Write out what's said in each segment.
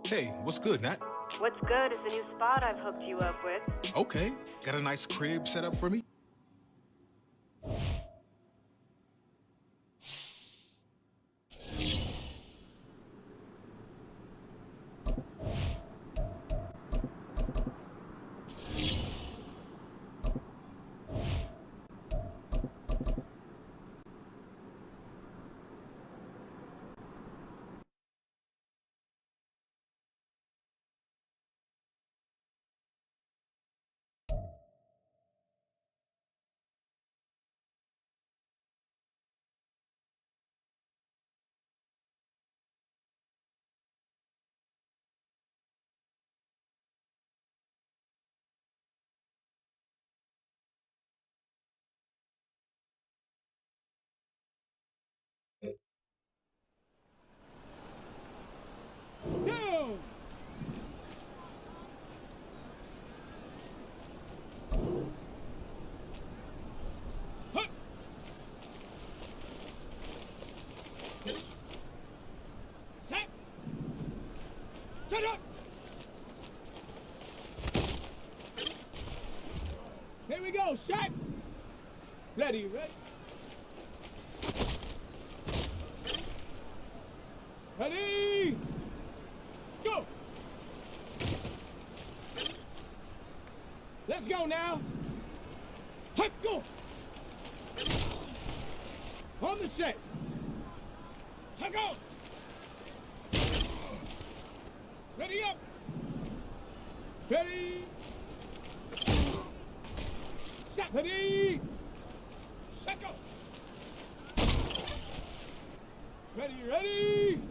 Hey, what's good, Nat? What's good is the new spot I've hooked you up with. Okay, got a nice crib set up for me? Down! Hut! Set! Set up! Here we go, set! Ready, ready? Ready! Go! Let's go now! Hut, go! On the set! Hut, go! Ready up! Ready! Set! Ready! Set, go! Ready, ready!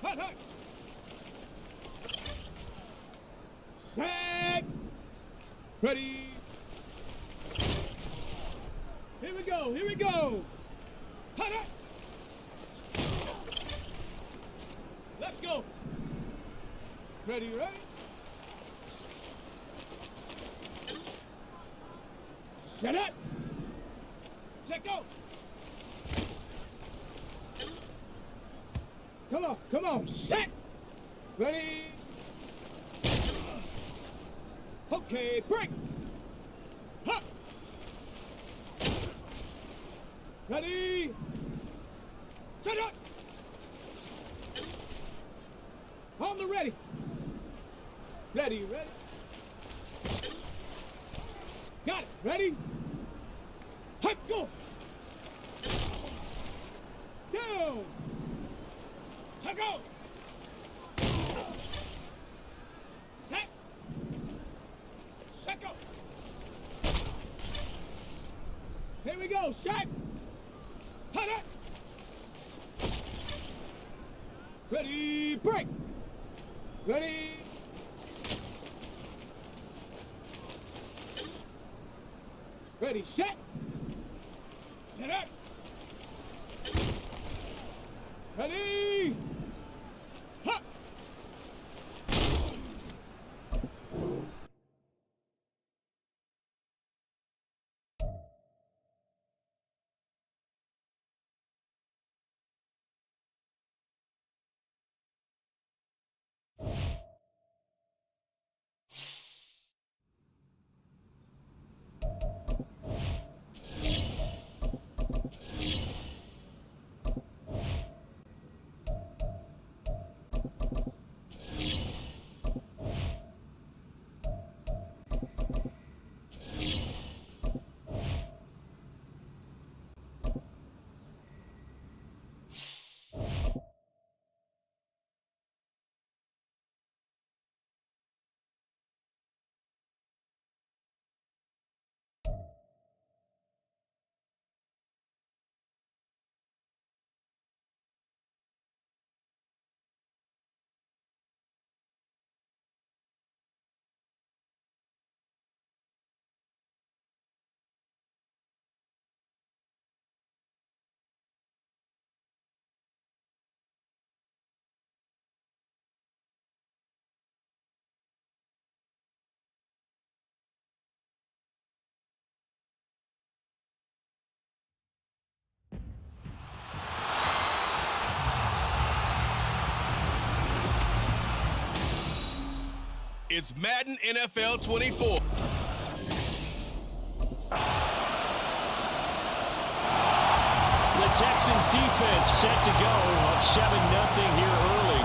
Hut, hut! Set! Ready! Here we go, here we go! Hut, hut! Let's go! Ready, ready? Set it! Set, go! Come on, set! Ready? Okay, break! Hop! Ready? Set up! On the ready! Ready, ready? Got it, ready? Hop, go! Down! Hop, go! Set! Set, go! Here we go, set! Hut it! Ready, break! Ready? Ready, set! Set up! Ready? Hut! It's Madden NFL 24. The Texans defense set to go up 7-0 here early.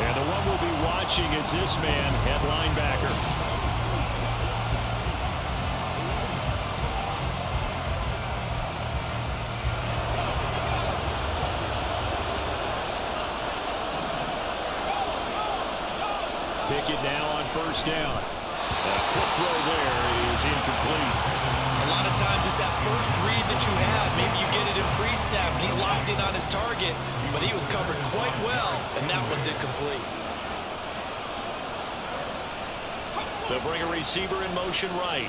And the one we'll be watching is this man at linebacker. Pickett now on first down. A quick throw there is incomplete. A lot of times it's that first read that you have. Maybe you get it in pre-snap and he locked in on his target, but he was covered quite well, and that one's incomplete. They'll bring a receiver in motion right.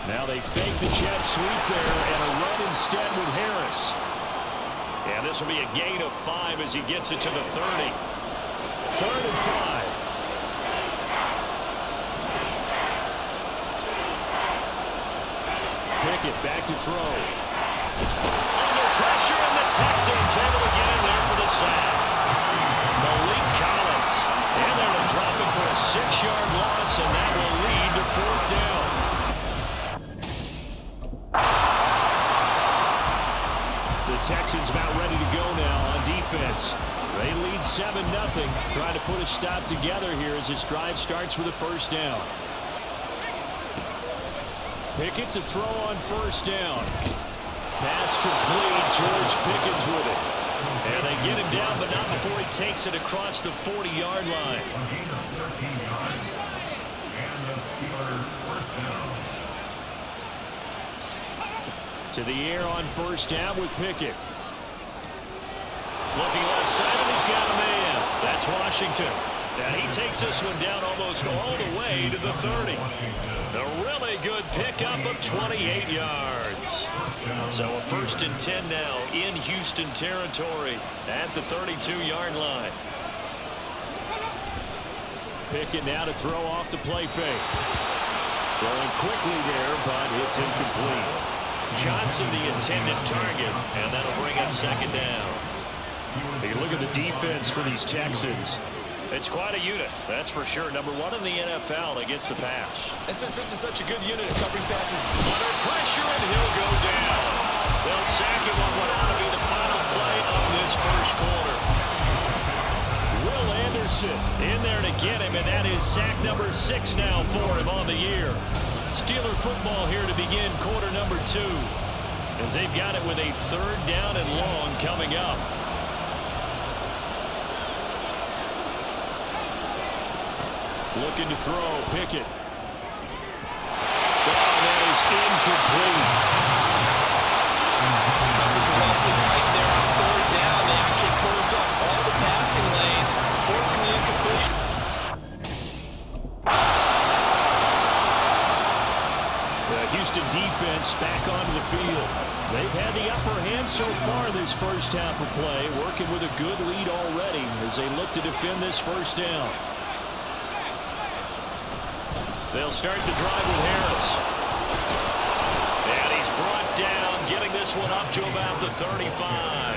Now they fake the jet sweep there and a run instead with Harris. And this will be a gain of 5 as he gets it to the 30. 3rd and 5. Pickett back to throw. Under pressure, and the Texans able to get in there for the sack. Malik Collins. And they're going to drop him for a 6-yard loss, and that will lead to 4th down. The Texans about ready to go now on defense. They lead 7-0, trying to put a stop together here as this drive starts with a first down. Pickett to throw on first down. Pass complete. George Pickens with it. And they get him down, but not before he takes it across the 40-yard line. To the air on first down with Pickett. Looking left side, and he's got a man. That's Washington. And he takes this one down almost all the way to the 30. A really good pickup of 28 yards. So a 1st and 10 now in Houston territory at the 32-yard line. Pickett now to throw off the play fake. Throwing quickly there, but it's incomplete. Johnson the intended target, and that'll bring up 2nd down. Take a look at the defense for these Texans. It's quite a unit, that's for sure. Number 1 in the NFL against the pass. This is such a good unit of covering passes. Under pressure, and he'll go down. They'll sack him on what ought to be the final play of this first quarter. Will Anderson in there to get him, and that is sack number 6 now for him on the year. Steeler football here to begin quarter number 2, as they've got it with a 3rd down and long coming up. Looking to throw, Pickett. Oh, that is incomplete. Coverage is awfully tight there on 3rd down. They actually closed off all the passing lanes, forcing the incompletion. The Houston defense back onto the field. They've had the upper hand so far in this first half of play, working with a good lead already as they look to defend this first down. They'll start the drive with Harris. And he's brought down, getting this one up to about the 35.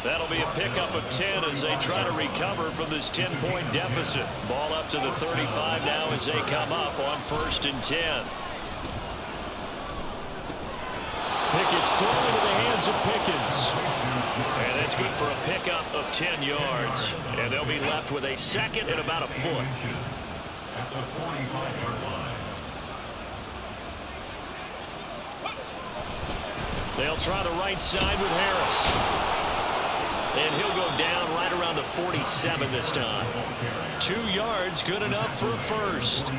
That'll be a pickup of 10 as they try to recover from this 10-point deficit. Ball up to the 35 now as they come up on 1st and 10. Pickett's thrown into the hands of Pickens. And that's good for a pickup of 10 yards. And they'll be left with a 2nd and about a foot. At the 45-yard line. They'll try the right side with Harris. And he'll go down right around the 47 this time. 2 yards, good enough for a first.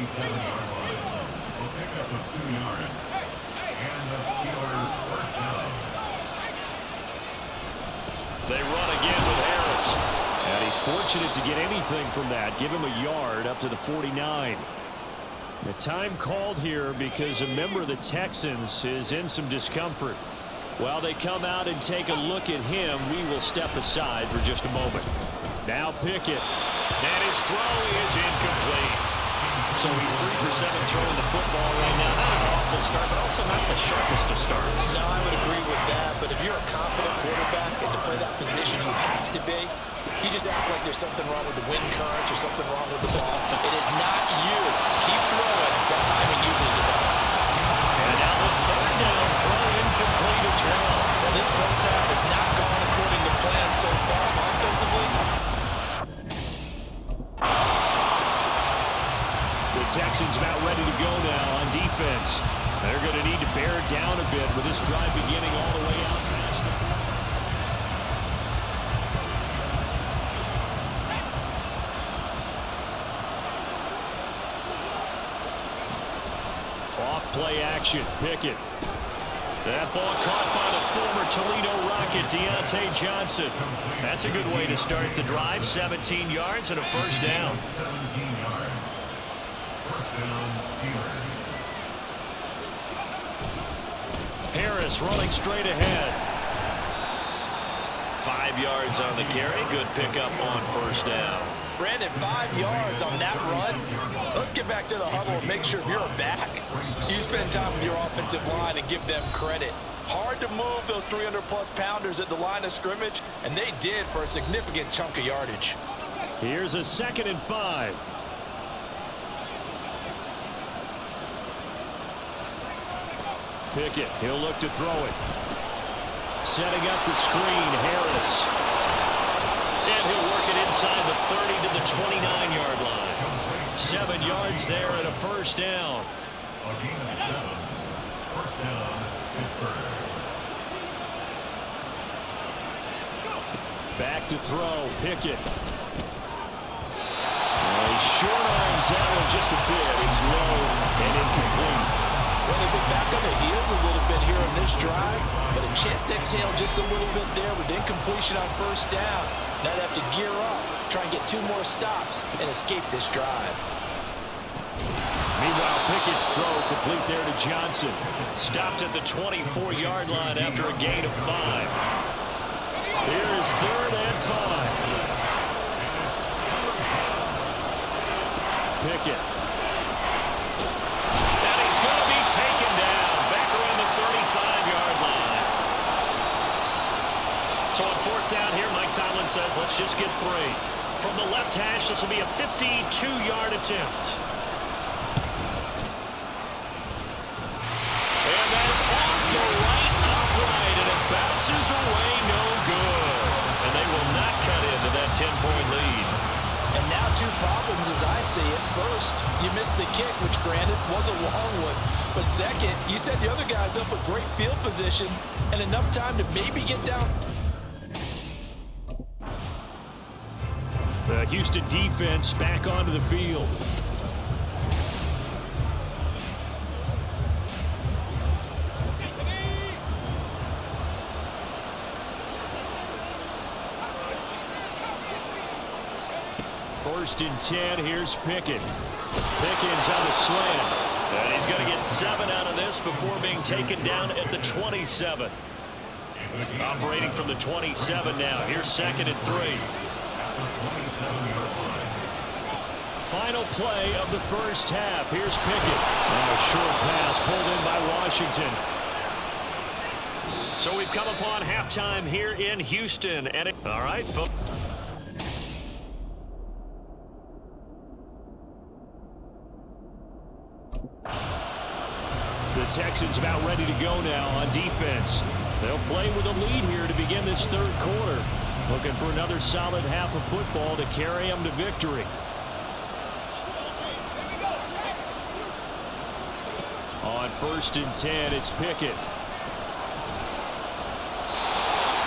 They run again with Harris. And he's fortunate to get anything from that. Give him a yard up to the 49. The time called here because a member of the Texans is in some discomfort. While they come out and take a look at him, we will step aside for just a moment. Now Pickett. And his throw is incomplete. So he's 3 for 7 throwing the football right now. Not an awful start, but also not the sharpest of starts. No, I would agree with that. But if you're a confident quarterback and to play that position, you have to be. You just act like there's something wrong with the wind currents or something wrong with the ball. It is not you. Keep throwing. That timing usually develops. And now the third down throw incomplete as well. Well, this first half has not gone according to plan so far offensively. The Texans about ready to go now on defense. They're going to need to bear down a bit with this drive beginning all the way out past the 40. Off-play action. Pickett. That ball caught by the former Toledo Rocket, Deontay Johnson. That's a good way to start the drive. 17 yards and a first down. 17 yards. First down, Steelers. Harris running straight ahead. 5 yards on the carry. Good pickup on first down. Brandon, 5 yards on that run. Let's get back to the huddle and make sure if you're back, you spend time with your offensive line and give them credit. Hard to move those 300-plus pounders at the line of scrimmage, and they did for a significant chunk of yardage. Here's a 2nd and 5. Pickett, he'll look to throw it. Setting up the screen, Harris. And he'll work it inside the 30 to the 29-yard line. 7 yards there and a first down. Again, 7. First down, Pittsburgh. Back to throw, Pickett. He short arms that one just a bit. It's low and incomplete. Well, they've been back on their heels a little bit here on this drive, but a chance to exhale just a little bit there with incompletion on first down. Now they have to gear up, try and get 2 more stops, and escape this drive. Meanwhile, Pickett's throw complete there to Johnson. Stopped at the 24-yard line after a gain of 5. Here's 3rd and 5. Pickett. And he's going to be taken down back around the 35-yard line. So on 4th down here, Mike Tomlin says, let's just get 3. From the left hash, this will be a 52-yard attempt. And that's off the right upright, and it bounces away no good. And they will not cut into that 10-point lead. And now 2 problems as I see it. First, you missed the kick, which granted was a long one. But second, you set the other guys up with great field position and enough time to maybe get down. The Houston defense back onto the field. First and 10, here's Pickett. Pickens on the slant. And he's going to get 7 out of this before being taken down at the 27. Operating from the 27 now. Here's 2nd and 3. Final play of the first half. Here's Pickett. And a short pass pulled in by Washington. So we've come upon halftime here in Houston. And all right, folks. The Texans about ready to go now on defense. They'll play with a lead here to begin this 3rd quarter. Looking for another solid half of football to carry them to victory. On 1st and 10, it's Pickett.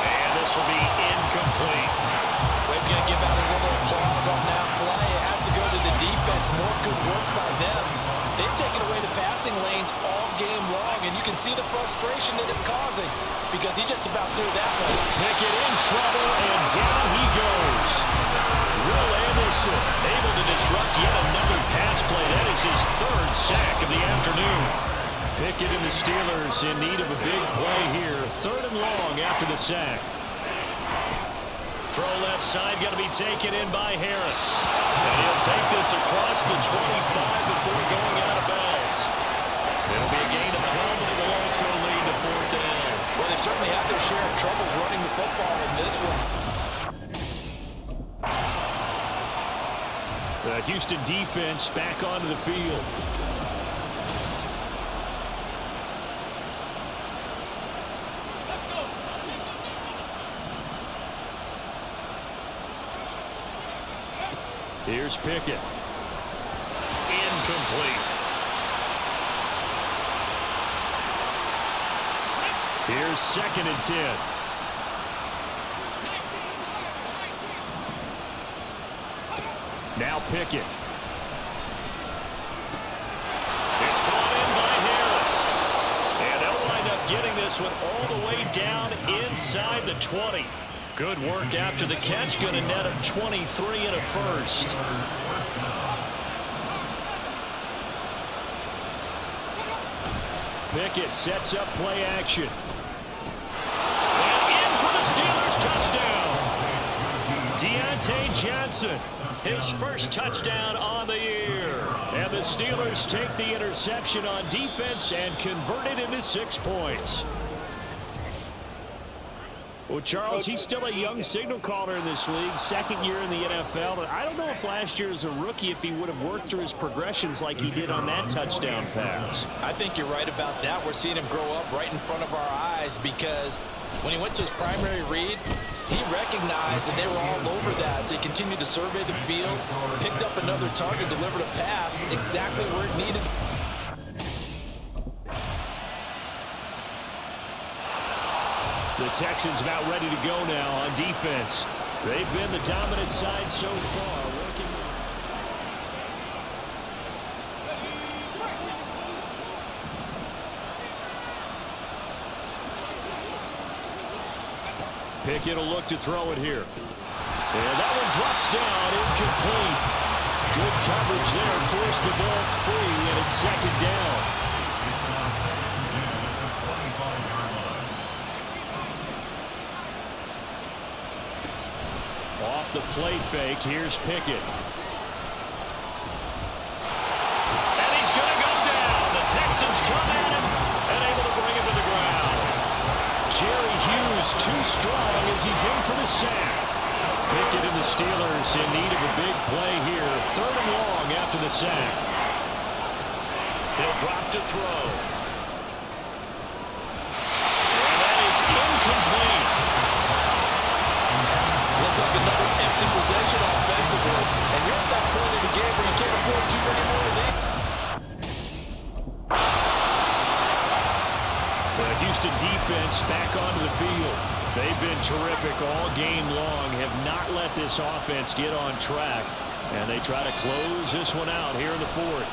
And this will be incomplete. We're going to give out a little applause on that play. It has to go to the defense. More good work by them. They've taken away the passing lanes all game long, and you can see the frustration that it's causing because he just about threw that one. Pickett in trouble, and down he goes. Will Anderson able to disrupt yet another pass play. That is his 3rd sack of the afternoon. Pickett and the Steelers in need of a big play here. 3rd and long after the sack. Throw left side going to be taken in by Harris. And he'll take this across the 25 before going out of bounds. It'll be a gain of 12, and it will also lead to 4th down. Well, they certainly had their share of troubles running the football in this one. The Houston defense back onto the field. Here's Pickett. Incomplete. Here's 2nd and 10. Now Pickett. It's brought in by Harris. And they'll wind up getting this one all the way down inside the 20. Good work after the catch. Going to net him 23 and a first. Pickett sets up play action. And in for the Steelers touchdown. Deontay Johnson, his first touchdown on the year. And the Steelers take the interception on defense and convert it into 6 points. Well, Charles, he's still a young signal caller in this league, 2nd year in the NFL. But I don't know if last year as a rookie, if he would have worked through his progressions like he did on that touchdown pass. I think you're right about that. We're seeing him grow up right in front of our eyes because when he went to his primary read, he recognized that they were all over that. So he continued to survey the field, picked up another target, delivered a pass exactly where it needed. The Texans about ready to go now on defense. They've been the dominant side so far. Pickett will look to throw it here. And that one drops down, incomplete. Good coverage there, forced the ball free, and it's 2nd down. Off the play fake, here's Pickett. And he's going to go down. The Texans come at him and able to bring him to the ground. Jerry Hughes too strong as he's in for the sack. Pickett and the Steelers in need of a big play here. 3rd and long after the sack. He'll drop to throw. And that is incomplete. Looks like another empty possession offensively. And you're at that point in the game where you can't afford too many more of these. The Houston defense back onto the field. They've been terrific all game long, have not let this offense get on track, and they try to close this one out here in the 4th.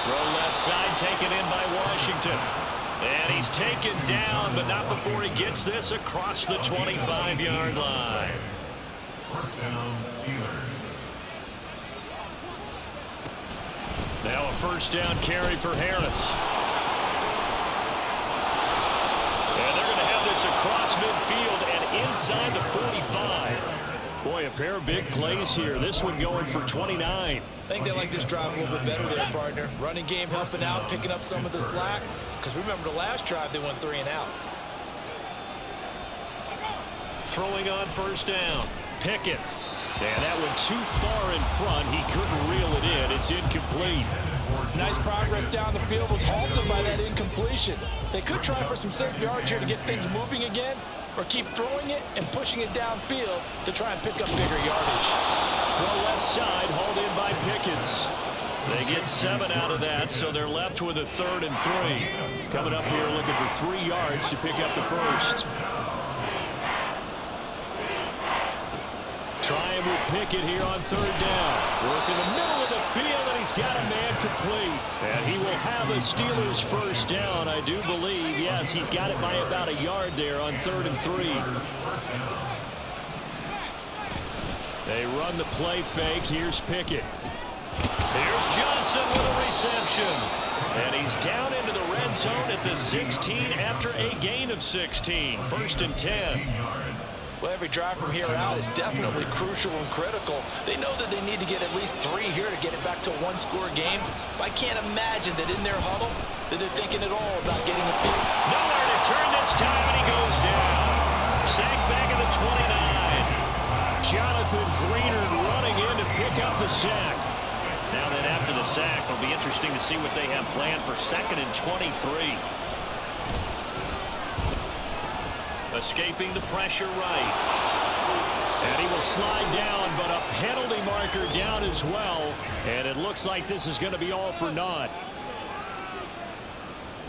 Throw left side, taken in by Washington. And he's taken down, but not before he gets this across the 25-yard line. 1st down, Steelers. Now a 1st down carry for Harris. And they're going to have this across midfield and inside the 45. Boy, a pair of big plays here. This one going for 29. I think they like this drive a little bit better there, partner. Running game helping out, picking up some of the slack. Because remember the last drive, they went 3 and out. Throwing on 1st down. Pickett. And that one too far in front. He couldn't reel it in. It's incomplete. Nice progress down the field was halted by that incompletion. They could try for some safe yards here to get things moving again, or keep throwing it and pushing it downfield to try and pick up bigger yardage. Throw left side, hauled in by Pickens. They get 7 out of that, so they're left with a 3rd and 3. Coming up here looking for 3 yards to pick up the 1st. Trying with Pickett here on 3rd down. Working the middle of the field, and he's got a man complete. And he will have a Steelers 1st down, I do believe. Yes, he's got it by about a yard there on 3rd and 3. They run the play fake. Here's Pickett. Here's Johnson with a reception. And he's down into the red zone at the 16 after a gain of 16. 1st and 10. Well, every drive from here out is definitely crucial and critical. They know that they need to get at least 3 here to get it back to a 1-score game. But I can't imagine that in their huddle that they're thinking at all about getting a field. Nowhere to turn this time, and he goes down. Sacked back at the 29. Jonathan Greenard running in to pick up the sack. Now then, after the sack, it'll be interesting to see what they have planned for 2nd and 23. Escaping the pressure right. And he will slide down, but a penalty marker down as well. And it looks like this is going to be all for naught.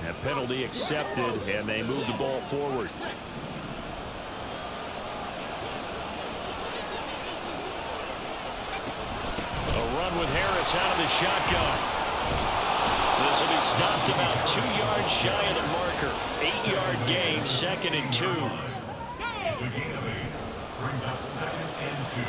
A penalty accepted, and they move the ball forward. A run with Harris out of the shotgun. This will be stopped about 2 yards shy of the marker. 8-yard gain, 2nd and 2. Brings up 2nd and 2.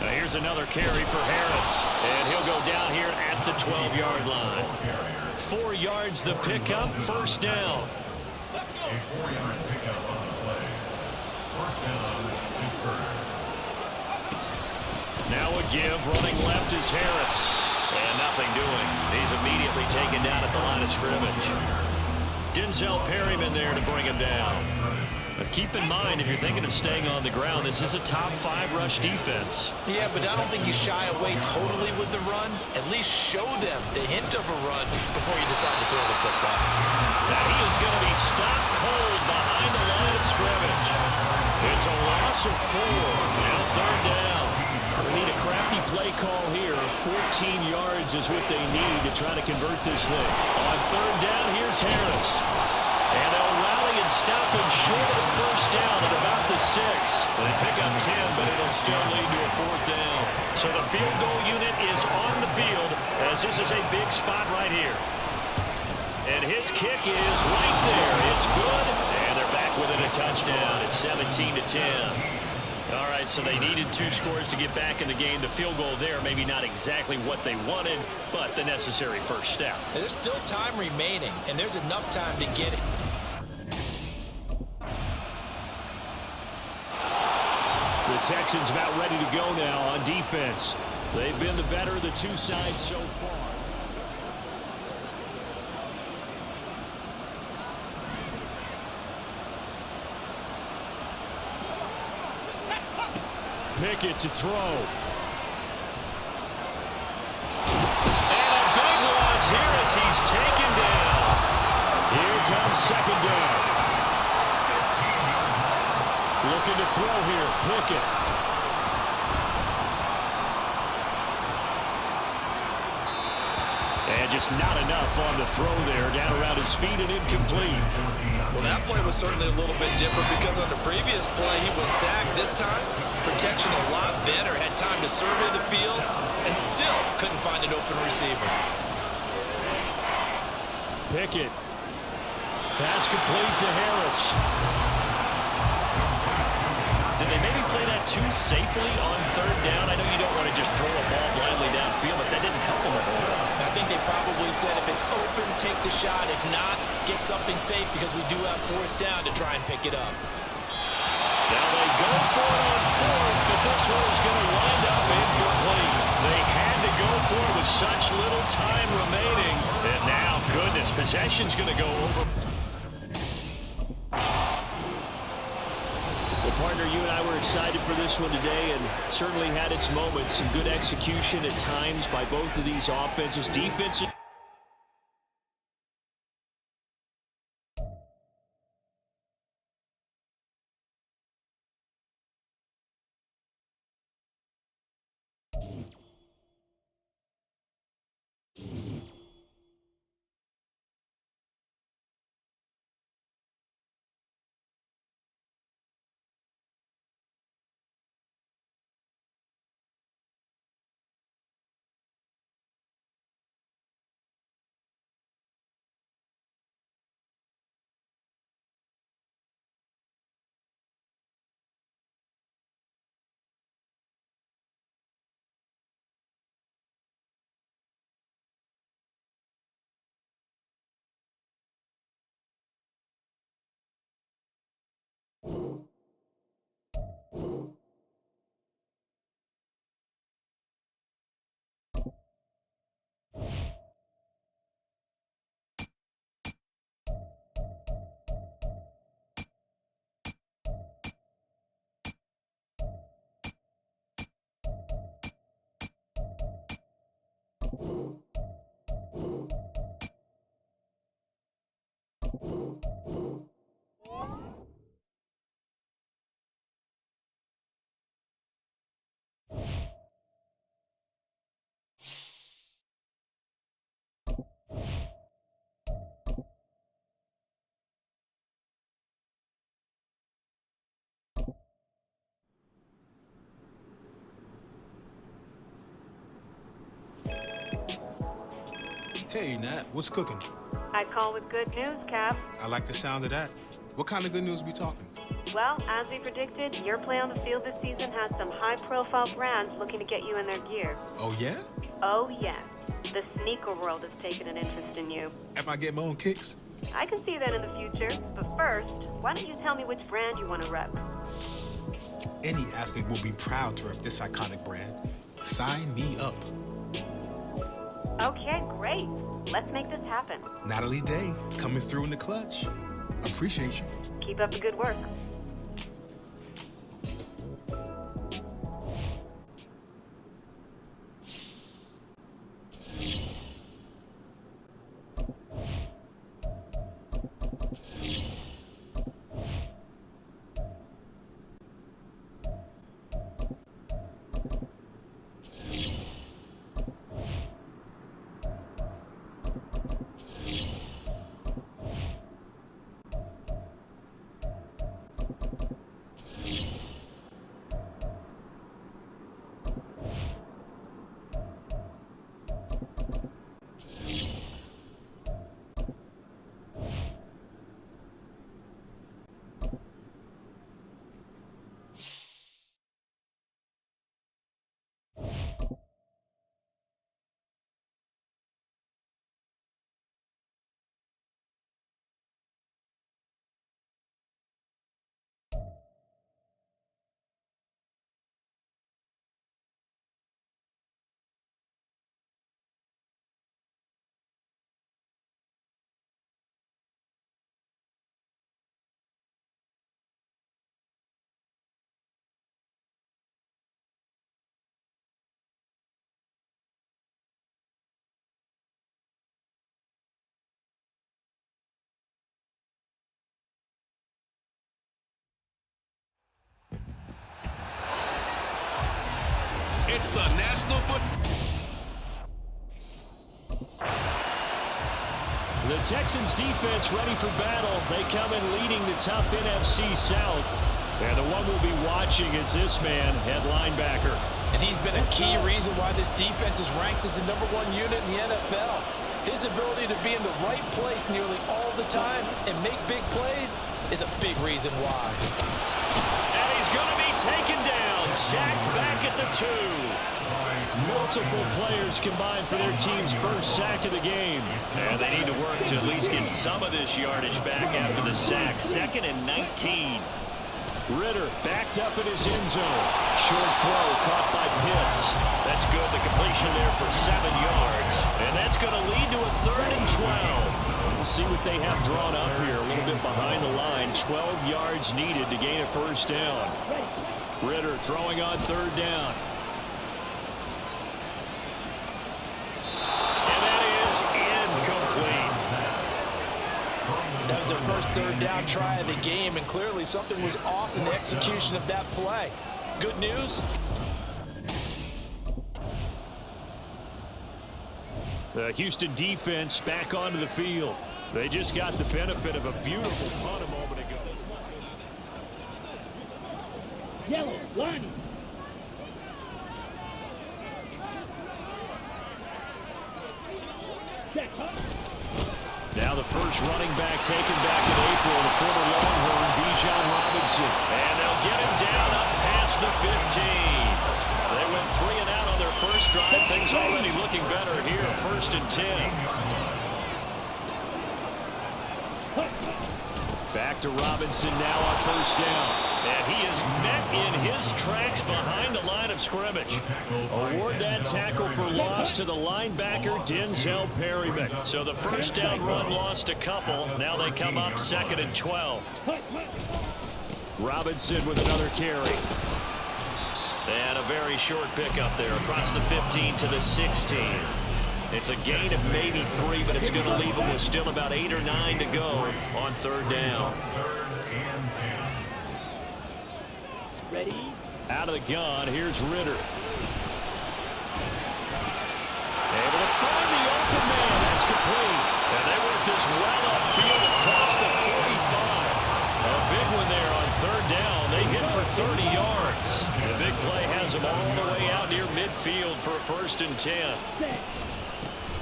Now here's another carry for Harris. And he'll go down here at the 12-yard line. 4 yards the pickup, 1st down. A 4-yard pickup on the play. 1st down, Pittsburgh. Now a give, running left is Harris. And nothing doing. He's immediately taken down at the line of scrimmage. Denzel Perryman there to bring him down. But keep in mind, if you're thinking of staying on the ground, this is a top 5 rush defense. Yeah, but I don't think you shy away totally with the run. At least show them the hint of a run before you decide to throw the football. Now he is going to be stopped cold behind the line of scrimmage. It's a loss of 4. Now 3rd down. We need a crafty play call here. 14 yards is what they need to try to convert this thing. On 3rd down, here's Harris. And they'll rally and stop him short of the 1st down at about the 6. They pick up 10, but it'll still lead to a 4th down. So the field goal unit is on the field as this is a big spot right here. And his kick is right there. It's good. And they're back within a touchdown. It's 17-10. All right, so they needed 2 scores to get back in the game. The field goal there, maybe not exactly what they wanted, but the necessary first step. There's still time remaining, and there's enough time to get it. The Texans about ready to go now on defense. They've been the better of the 2 sides so far. Pickett to throw. And a big loss here as he's taken down. Here comes 2nd down. Looking to throw here, Pickett. And just not enough on the throw there. Down around his feet and incomplete. Well, that play was certainly a little bit different because on the previous play, he was sacked. This time, protection a lot better. Had time to survey the field and still couldn't find an open receiver. Pickett. Pass complete to Harris. Did they maybe play that too safely on 3rd down? I know you don't want to just throw a ball blindly downfield, but that didn't help them at all. I think they probably said if it's open, take the shot. If not, get something safe because we do have 4th down to try and pick it up. Now they go for it on 4th, but this one is going to wind up incomplete. They had to go for it with such little time remaining. And now, goodness, possession's going to go over. Well, partner, you and I were excited for this one today, and certainly had its moments. Some good execution at times by both of these offenses. Defense. Hey, Nat, what's cooking? I call with good news, Cap. I like the sound of that. What kind of good news we talking? Well, as we predicted, your play on the field this season has some high-profile brands looking to get you in their gear. Oh, yeah? Oh, yes. The sneaker world has taken an interest in you. Am I getting my own kicks? I can see that in the future, but first, why don't you tell me which brand you want to rep? Any athlete will be proud to rep this iconic brand. Sign me up. Okay, great. Let's make this happen. Natalie Day, coming through in the clutch. Appreciate you. Keep up the good work. It's the National Football. The Texans defense ready for battle. They come in leading the tough NFC South. And the one we'll be watching is this man, head linebacker. And he's been a key reason why this defense is ranked as the #1 unit in the NFL. His ability to be in the right place nearly all the time and make big plays is a big reason why. And he's going to be taken down, sacked back at the 2. Multiple players combined for their team's first sack of the game. And they need to work to at least get some of this yardage back after the sack. 2nd and 19. Ritter backed up in his end zone. Short throw caught by Pitts. That's good. The completion there for 7 yards. And that's going to lead to a 3rd and 12. We'll see what they have drawn up here. A little bit behind the line. 12 yards needed to gain a first down. Ritter throwing on 3rd down. And that is incomplete. That was their first 3rd down try of the game, and clearly something was off in the execution of that play. Good news? The Houston defense back onto the field. They just got the benefit of a beautiful punt a moment ago. Yellow, line. Check, huh? Now the first running back taken back in April, the former Longhorn, Bijan Robinson. And they'll get him down up past the 15. They went 3 and out on their first drive. Things already looking better here. 1st and 10. Back to Robinson now on 1st down. And he is met in his tracks behind the line of scrimmage. Award that tackle for loss to the linebacker, Denzel Perryman. So the first down run lost a couple. Now they come up 2nd and 12. Robinson with another carry. And a very short pickup there across the 15 to the 16. It's a gain of maybe 3, but it's going to leave them with still about 8 or 9 to go on 3rd down. Ready? Out of the gun, here's Ritter. Able to find the open man. That's complete. And they work this well upfield across the 45. A big one there on 3rd down. They hit for 30 yards. The big play has them all the way out near midfield for a 1st and 10.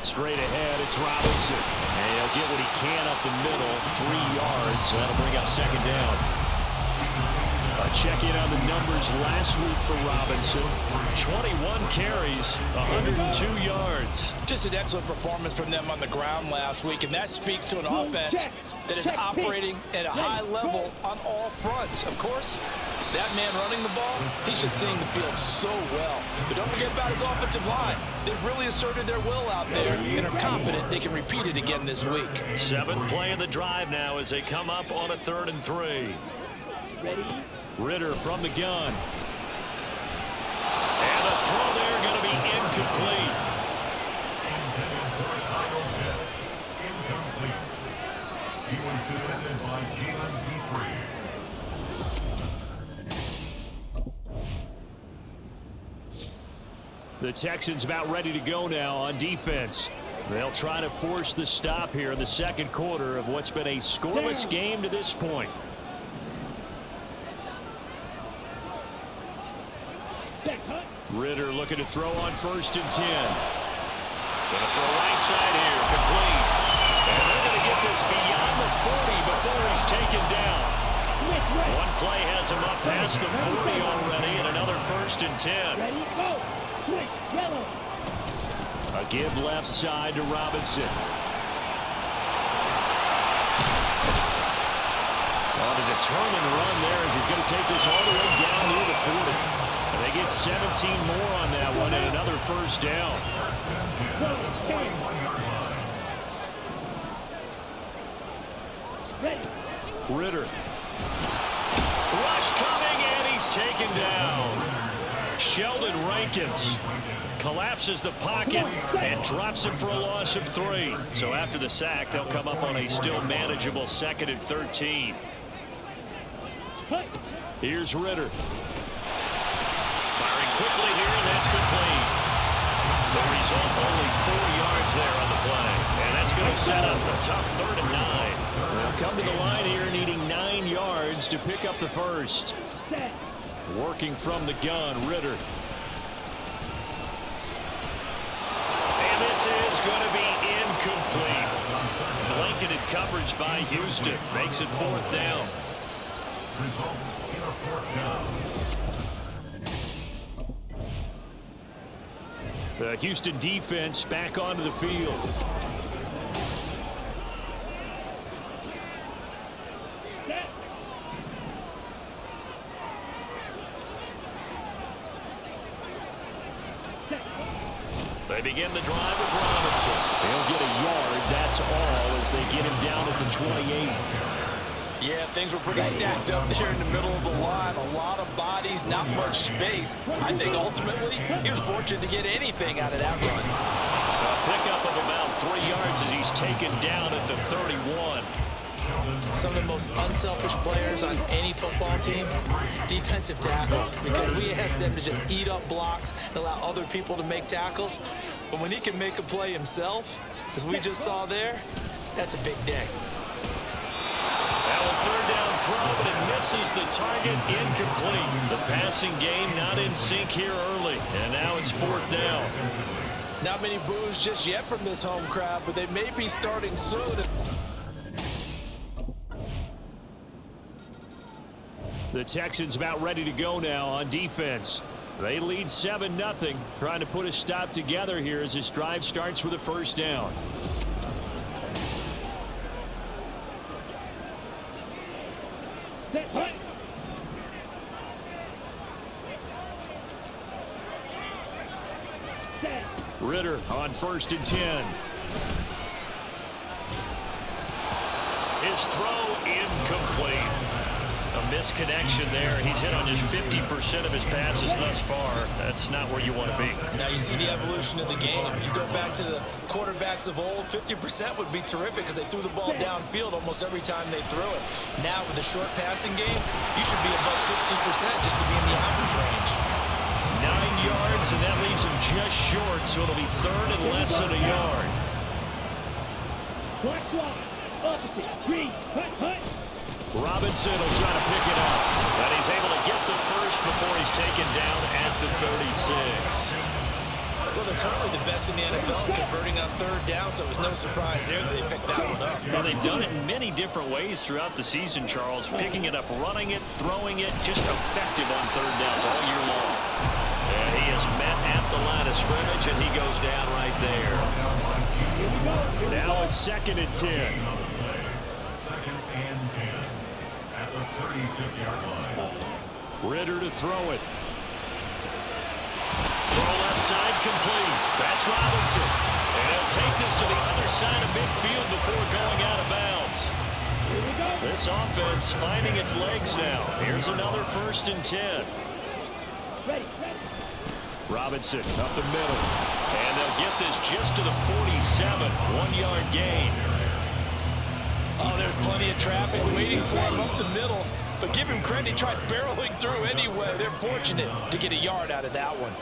Straight ahead, it's Robinson. And he'll get what he can up the middle, 3 yards. So that'll bring up second down. Check in on the numbers last week for Robinson. 21 carries, 102 yards. Just an excellent performance from them on the ground last week, and that speaks to an offense that is operating at a high level on all fronts. Of course, that man running the ball, he's just seeing the field so well. But don't forget about his offensive line. They've really asserted their will out there and are confident they can repeat it again this week. 7th play of the drive now as they come up on a 3rd and 3. Ready? Ritter from the gun. And the throw there going to be incomplete. Incomplete. He was defended by Jalen Dupree. The Texans about ready to go now on defense. They'll try to force the stop here in the second quarter of what's been a scoreless game to this point. Ritter looking to throw on 1st and 10. Going to throw right side here, complete. And they're going to get this beyond the 40 before he's taken down. One play has him up past the 40 already, and another 1st and 10. Ready? Go! Quick! Yellow! A give left side to Robinson. On a determined run there as he's going to take this all the way down near the 40. And they get 17 more on that one and another 1st down. Ritter. Rush coming, and he's taken down. Sheldon Rankins collapses the pocket and drops him for a loss of 3. So after the sack, they'll come up on a still manageable 2nd and 13. Here's Ritter. Firing quickly here, and that's complete. The result, only 4 yards there on the play. And that's going to set up a tough 3rd and 9. They'll come to the line here needing 9 yards to pick up the 1st. Working from the gun, Ritter. And this is going to be incomplete. Blanketed coverage by Houston. Makes it 4th down. Results in a 4th down. The Houston defense back onto the field. They begin the drive with Robinson. They'll get a yard, that's all, as they get him down at the 28. Yeah, things were pretty stacked up there in the middle of the line. A lot of bodies, not much space. I think ultimately he was fortunate to get anything out of that run. A pickup of about 3 yards as he's taken down at the 31. Some of the most unselfish players on any football team, defensive tackles, because we ask them to just eat up blocks and allow other people to make tackles. But when he can make a play himself, as we just saw there, that's a big day. Now a 3rd down throw, but it misses the target, incomplete. The passing game not in sync here early, and now it's 4th down. Not many boos just yet from this home crowd, but they may be starting soon. The Texans about ready to go now on defense. They lead 7-0, trying to put a stop together here as this drive starts with a 1st down. That's right. Ritter on 1st and 10. His throw incomplete. A misconnection there. He's hit on just 50% of his passes thus far. That's not where you want to be. Now you see the evolution of the game. You go back to the quarterbacks of old, 50% would be terrific because they threw the ball downfield almost every time they threw it. Now with the short passing game, you should be above 60% just to be in the average range. 9 yards, and that leaves him just short, so it'll be 3rd and less than a yard. Robinson will try to pick it up. But he's able to get the 1st before he's taken down at the 36. Well, they're currently the best in the NFL at converting on third down, so it was no surprise there that they picked that one up. Now, they've done it in many different ways throughout the season, Charles. Picking it up, running it, throwing it, just effective on third downs all year long. And he is met at the line of scrimmage, and he goes down right there. Now a 2nd and 10. Second and 10 at the 36-yard line. Ritter to throw it. Throw left side complete. That's Robinson. And he'll take this to the other side of midfield before going out of bounds. This offense finding its legs now. Here's another 1st and 10. Robinson up the middle. And they'll get this just to the 47. 1-yard gain. Oh, there's plenty of traffic waiting for him up the middle. But give him credit, he tried barreling through anyway. They're fortunate to get a yard out of that one.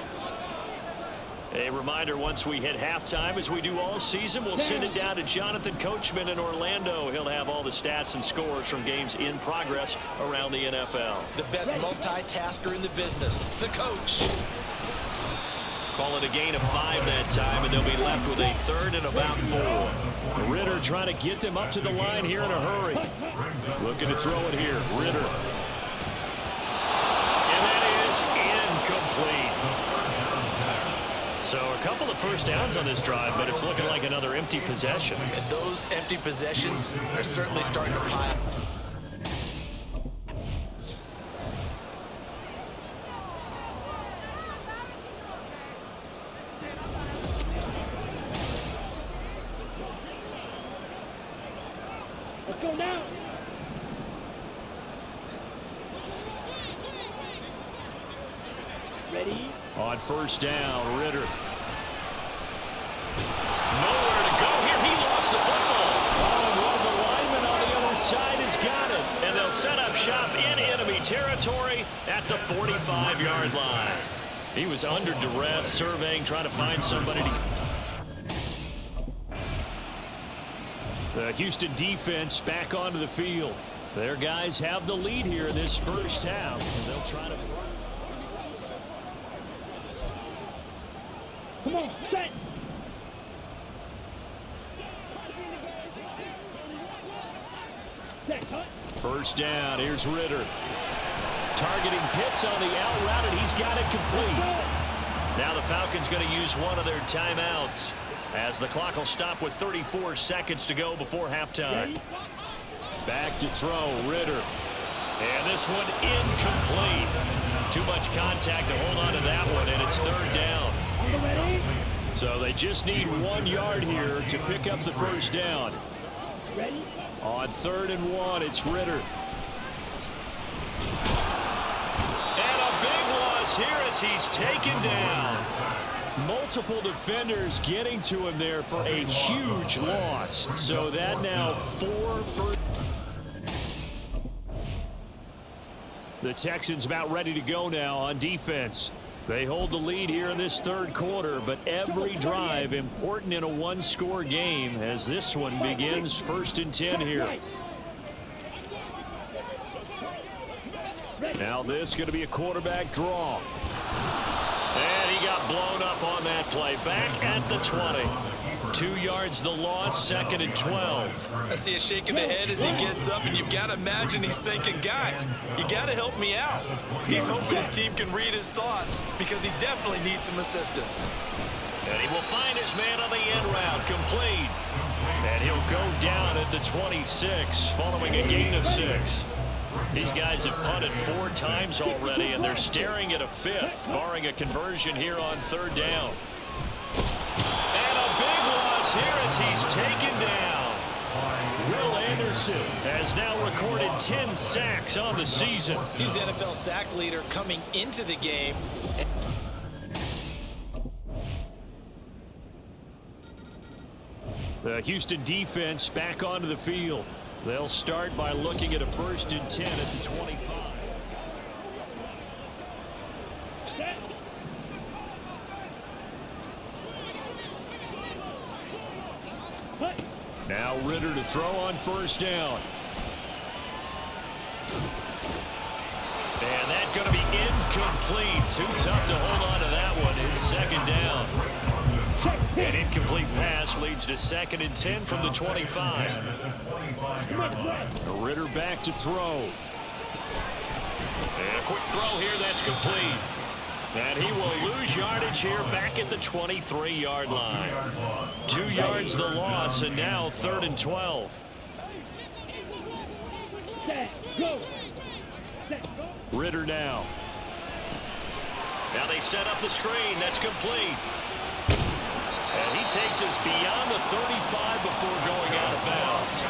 A reminder, once we hit halftime, as we do all season, we'll send it down to Jonathan Coachman in Orlando. He'll have all the stats and scores from games in progress around the NFL. The best multitasker in the business, the coach. Call it a gain of 5 that time, and they'll be left with a 3rd and about 4. Ritter trying to get them up to the line here in a hurry. Looking to throw it here. Ritter. And that is incomplete. So a couple of first downs on this drive, but it's looking like another empty possession. And those empty possessions are certainly starting to pile. Let's go now. Ready? On 1st down, Ritter. Nowhere to go here. He lost the football. Oh, and one of the linemen on the other side has got it. And they'll set up shop in enemy territory at the 45-yard line. He was under duress, surveying, trying to find somebody to... The Houston defense back onto the field. Their guys have the lead here in this first half. And they'll try to... Come on, set. Set, cut. 1st down, here's Ritter. Targeting Pitts on the out route, and he's got it complete. Now the Falcons going to use one of their timeouts as the clock will stop with 34 seconds to go before halftime. Back to throw, Ritter. And this one incomplete. Too much contact to hold on to that one, and it's 3rd down. Ready? So they just need 1 yard here to pick up the 1st down. Ready? On 3rd and 1, it's Ritter. And a big loss here as he's taken down. Multiple defenders getting to him there for a huge loss. So that now 4 for... The Texans about ready to go now on defense. They hold the lead here in this 3rd quarter, but every drive important in a 1-score game as this one begins 1st and 10 here. Now this going to be a quarterback draw. And he got blown up on that play. Back at the 20. 2 yards the loss, 2nd and 12. I see a shake of the head as he gets up, and you've got to imagine he's thinking, guys, you got to help me out. He's hoping his team can read his thoughts because he definitely needs some assistance. And he will find his man on the end route, complete. And he'll go down at the 26 following a gain of 6. These guys have punted 4 times already, and they're staring at a 5th, barring a conversion here on 3rd down. And a big loss here as he's taken down. Will Anderson has now recorded 10 sacks on the season. He's the NFL sack leader coming into the game. The Houston defense back onto the field. They'll start by looking at a 1st and 10 at the 25. Now Ritter to throw on 1st down. And that's going to be incomplete. Too tough to hold on to that one. It's 2nd down. An incomplete pass leads to 2nd and 10 from the 25. Ritter back to throw. And a quick throw here that's complete. And he will lose yardage here back at the 23-yard line. 2 yards the loss, and now 3rd and 12. Ritter now. Now they set up the screen. That's complete. And he takes us beyond the 35 before going out of bounds.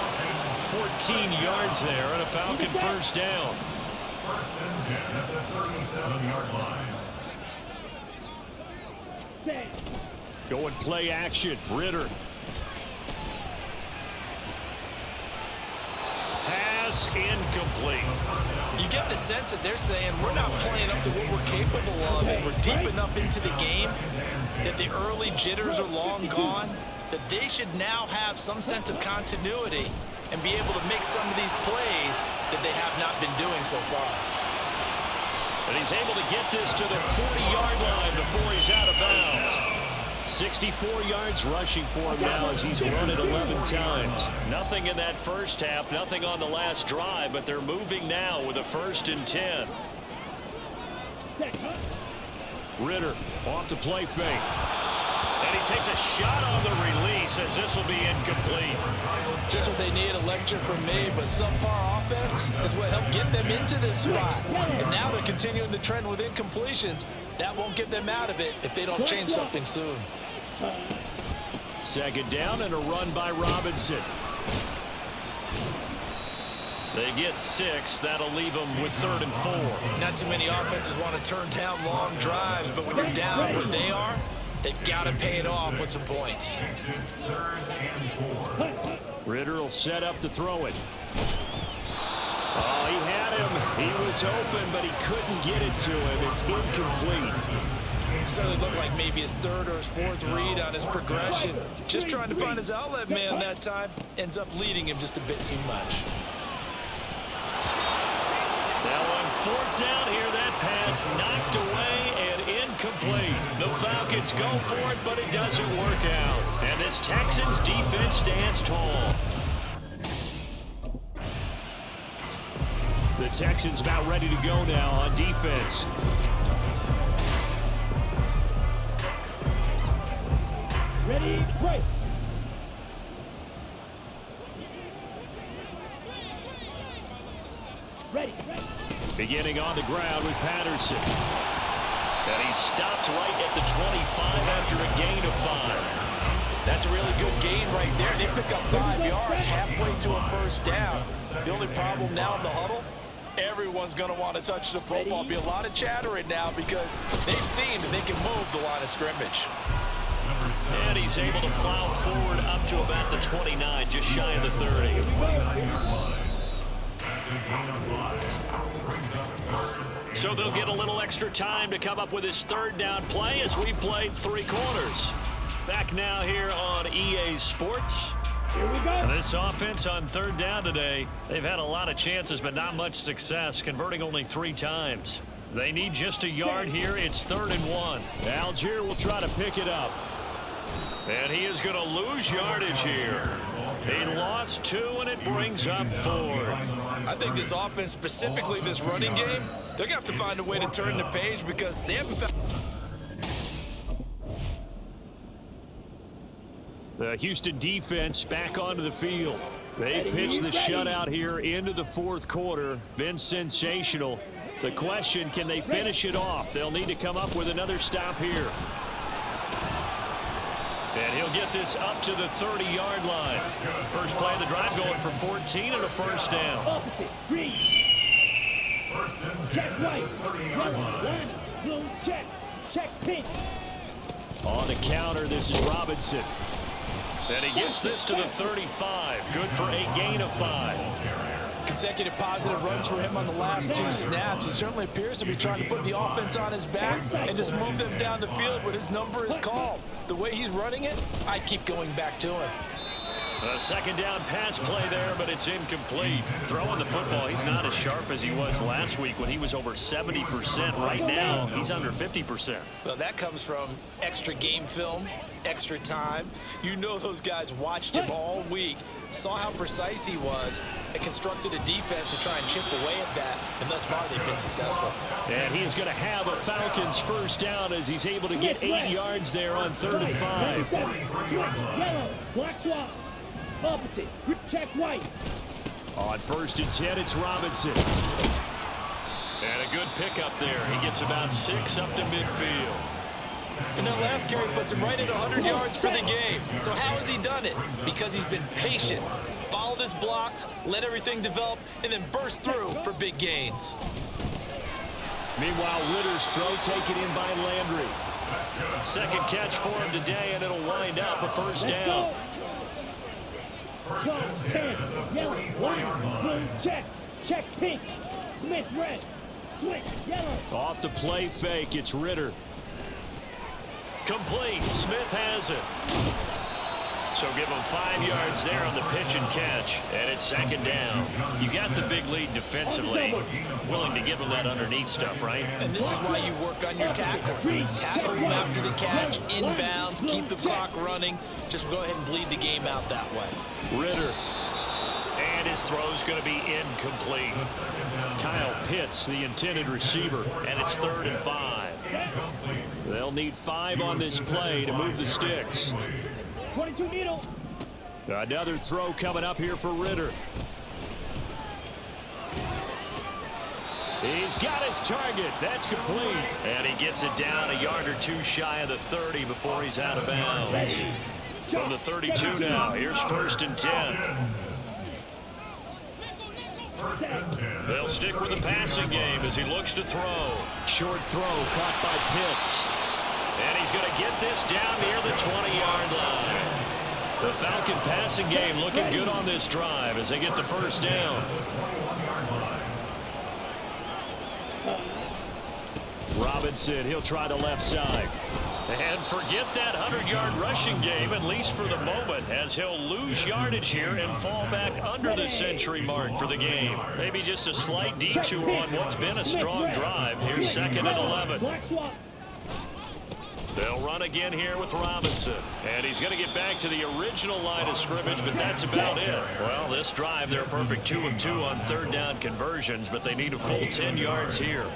14 yards there and a Falcon first down. First and 10 at the 37-yard line. Going play action. Ritter. Pass incomplete. You get the sense that they're saying we're not playing up to what we're capable of, and we're deep enough into the game that the early jitters are long gone, that they should now have some sense of continuity and be able to make some of these plays that they have not been doing so far. And he's able to get this to the 40-yard line before he's out of bounds. 64 yards rushing for him now as he's run it 11 times. Nothing in that first half, nothing on the last drive, but they're moving now with a 1st and 10. Ritter off the play fake. And he takes a shot on the release as this will be incomplete. Just what they need, a lecture from me, but subpar offense is what helped get them into this spot. And now they're continuing the trend with incompletions. That won't get them out of it if they don't change something soon. 2nd down and a run by Robinson. They get 6. That'll leave them with 3rd and 4. Not too many offenses want to turn down long drives, but when you're down what they are, they've got to pay it off with some points. Ritter will set up to throw it. Oh, he had him. He was open, but he couldn't get it to him. It's incomplete. Certainly looked like maybe his 3rd or his 4th read on his progression. Just trying to find his outlet man that time. Ends up leading him just a bit too much. Now on 4th down here, that pass knocked away and incomplete. The Falcons go for it, but it doesn't work out. And this Texans defense stands tall. The Texans about ready to go now on defense. Ready, right. Ready. Beginning on the ground with Patterson. And he stopped right at the 25 after a gain of 5. That's a really good gain right there. They pick up 5 yards halfway to a 1st down. The only problem now in the huddle, everyone's going to want to touch the football. Be a lot of chattering now because they've seen that they can move the line of scrimmage. And he's able to plow forward up to about the 29, just shy of the 30. So they'll get a little extra time to come up with his 3rd down play as we played 3 quarters. Back now here on EA Sports. Here we go. And this offense on 3rd down today, they've had a lot of chances but not much success, converting only 3 times. They need just a yard here. It's 3rd and 1. Algier will try to pick it up. And he is going to lose yardage here. He lost 2, and it brings up 4th. I think this offense, specifically this running game, they're going to have to find a way to turn the page because they haven't found... The Houston defense back onto the field. They pitched the shutout here into the 4th quarter. Been sensational. The question, can they finish it off? They'll need to come up with another stop here. And he'll get this up to the 30-yard line. First play of the drive going for 14 and a 1st down. Opposite. Green. Check right. One. Blue. Check. Check pinch. On the counter, this is Robinson. And he gets this to the 35. Good for a gain of 5. Consecutive positive runs for him on the last 2 snaps. He certainly appears to be trying to put the offense on his back and just move them down the field when his number is called. The way he's running it, I keep going back to him. A second down pass play there, but it's incomplete. Throwing the football, he's not as sharp as he was last week when he was over 70%. Right now, he's under 50%. Well, that comes from extra game film, extra time. You know those guys watched him all week, saw how precise he was, and constructed a defense to try and chip away at that, and thus far they've been successful. And he's going to have a Falcons first down as he's able to get 8 yards there on 3rd and 5. Yellow, black swap. Opposite, check white. On 1st and 10, it's Robinson. And a good pickup there. He gets about 6 up to midfield. And that last carry puts him right at 100 yards for the game. So how has he done it? Because he's been patient, followed his blocks, let everything develop, and then burst through for big gains. Meanwhile, Ritter's throw taken in by Landry. Second catch for him today, and it'll wind up a first down. 12, 10, yellow, white, blue, check pink, Smith red, switch, yellow. Off the play fake, it's Ritter. Complete. Smith has it. So give him 5 yards there on the pitch and catch, and it's second down. You got the big lead defensively. Willing to give him that underneath stuff, right? And this is why you work on your tackle. Tackle him after the catch, inbounds, keep the clock running. Just go ahead and bleed the game out that way. Ritter. And his throw's going to be incomplete. Kyle Pitts, the intended receiver. And it's 3rd and 5. They'll need 5 on this play to move the sticks. 22 needle. Another throw coming up here for Ritter. He's got his target. That's complete. And he gets it down a yard or 2 shy of the 30 before he's out of bounds. From the 32 now, here's 1st and 10. They'll stick with the passing game as he looks to throw. Short throw caught by Pitts. And he's going to get this down near the 20-yard line. The Falcon passing game looking good on this drive as they get the first down. Robinson, he'll try the left side. And forget that 100-yard rushing game, at least for the moment, as he'll lose yardage here and fall back under the century mark for the game. Maybe just a slight detour on what's been a strong drive. Here's 2nd and 11. They'll run again here with Robinson. And he's going to get back to the original line of scrimmage, but that's about it. Well, this drive, they're a perfect 2 of 2 on 3rd down conversions, but they need a full 10 yards here.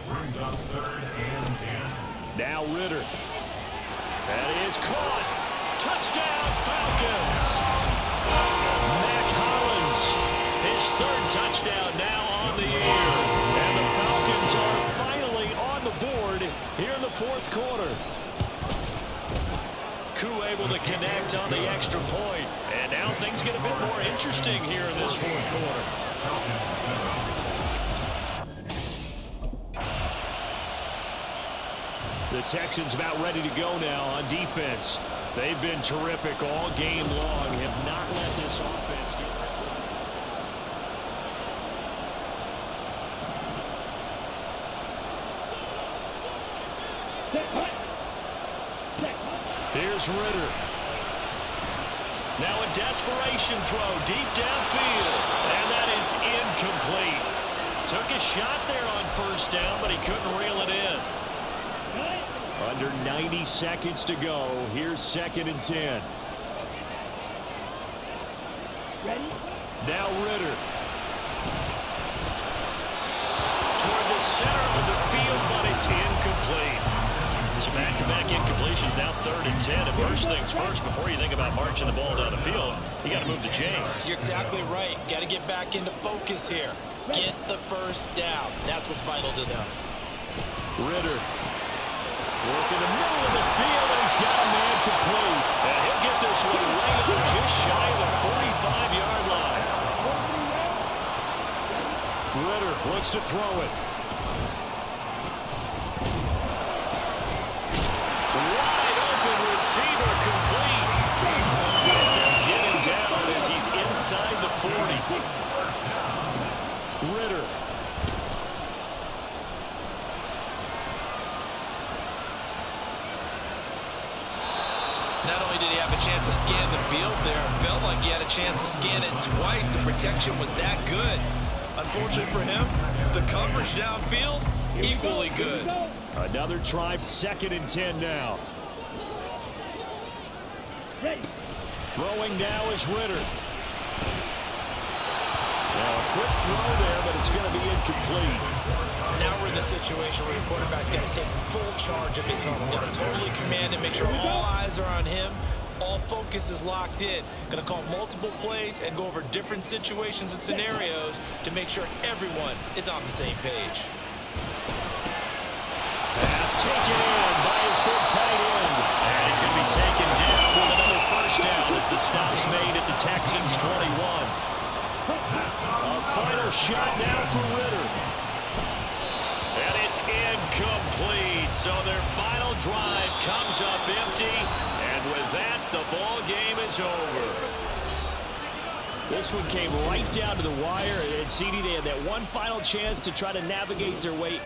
Now Ritter. That is caught. Touchdown, Falcons. Mac Hollins, his 3rd touchdown now on the year. And the Falcons are finally on the board here in the 4th quarter. Koo able to connect on the extra point. And now things get a bit more interesting here in this 4th quarter. The Texans about ready to go now on defense. They've been terrific all game long. Have not let this offense get... Here's Ritter. Now a desperation throw deep downfield. And that is incomplete. Took a shot there on 1st down, but he couldn't reel it in. Under 90 seconds to go. Here's 2nd and 10. Ready? Now Ritter. Toward the center of the field, but it's incomplete. So back-to-back incompletions, now 3rd and 10. And first things first, before you think about marching the ball down the field, you got to move the chains. You're exactly right. Got to get back into focus here. Get the first down. That's what's vital to them. Ritter. Work in the middle of the field, and he's got a man complete. And he'll get this one way up just shy of the 45-yard line. Ritter looks to throw it. Wide open receiver complete. And get him down as he's inside the 40. Ritter. Not only did he have a chance to scan the field there, it felt like he had a chance to scan it twice. The protection was that good. Unfortunately for him, the coverage downfield, equally good. Another try, 2nd and 10 now. Ready. Throwing now is Ritter. Now a quick throw there, but it's going to be incomplete. Now we're in the situation where the quarterback's got to take full charge of his home. Got to totally command and make sure all eyes are on him. All focus is locked in. Going to call multiple plays and go over different situations and scenarios to make sure everyone is on the same page. Pass taken in by his big tight end. And he's going to be taken down with another first down as the stop's made at the Texans' 21. A final shot now for Ritter. And it's incomplete. So their final drive comes up empty. And with that, the ball game is over. This one came right down to the wire. And CD, they had that one final chance to try to navigate their way.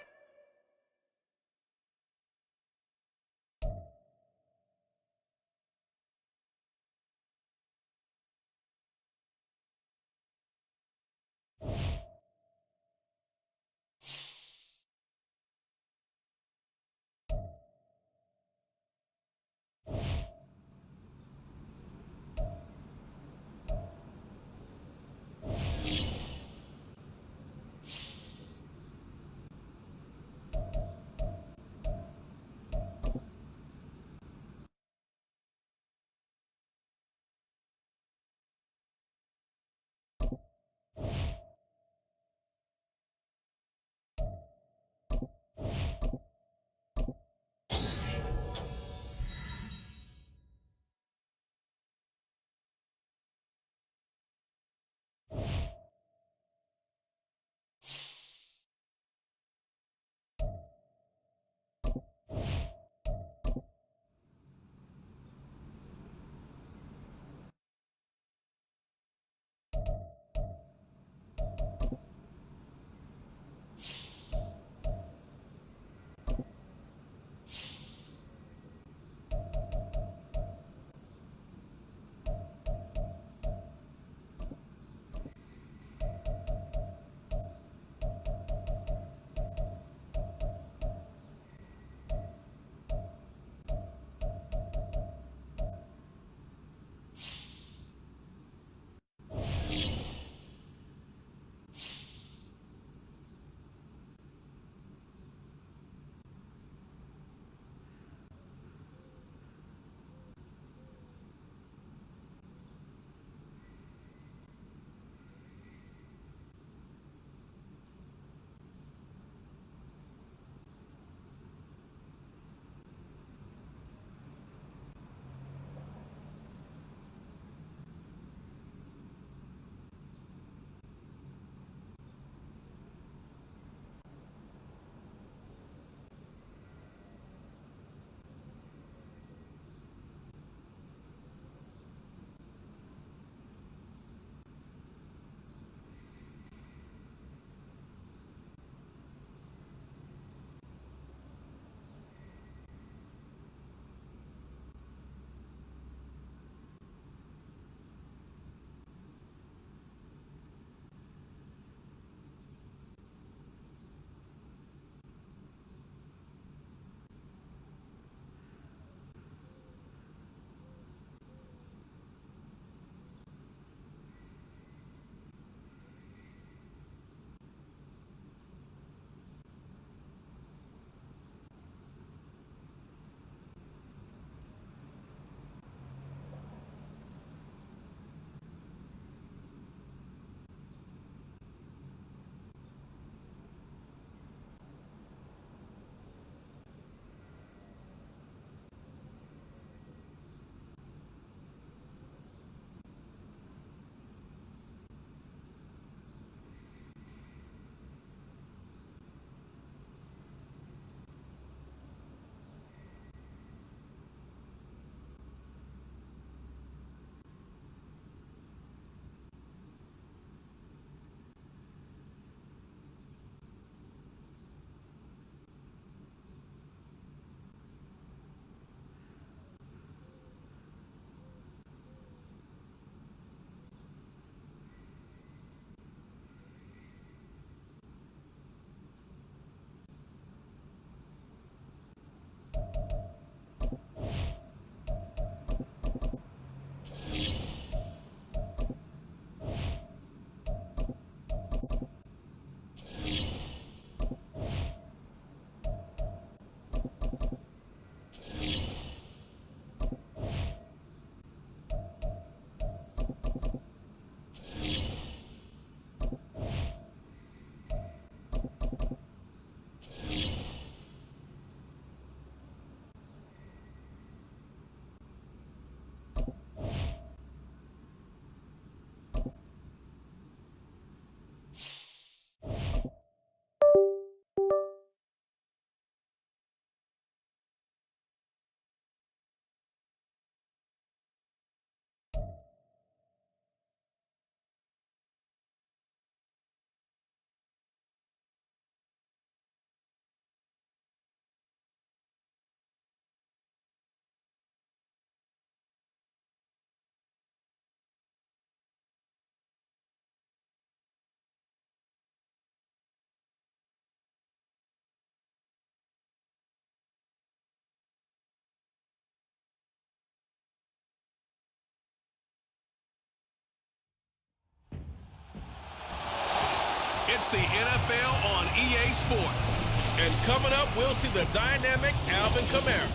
It's the NFL on EA Sports. And coming up, we'll see the dynamic Alvin Kamara.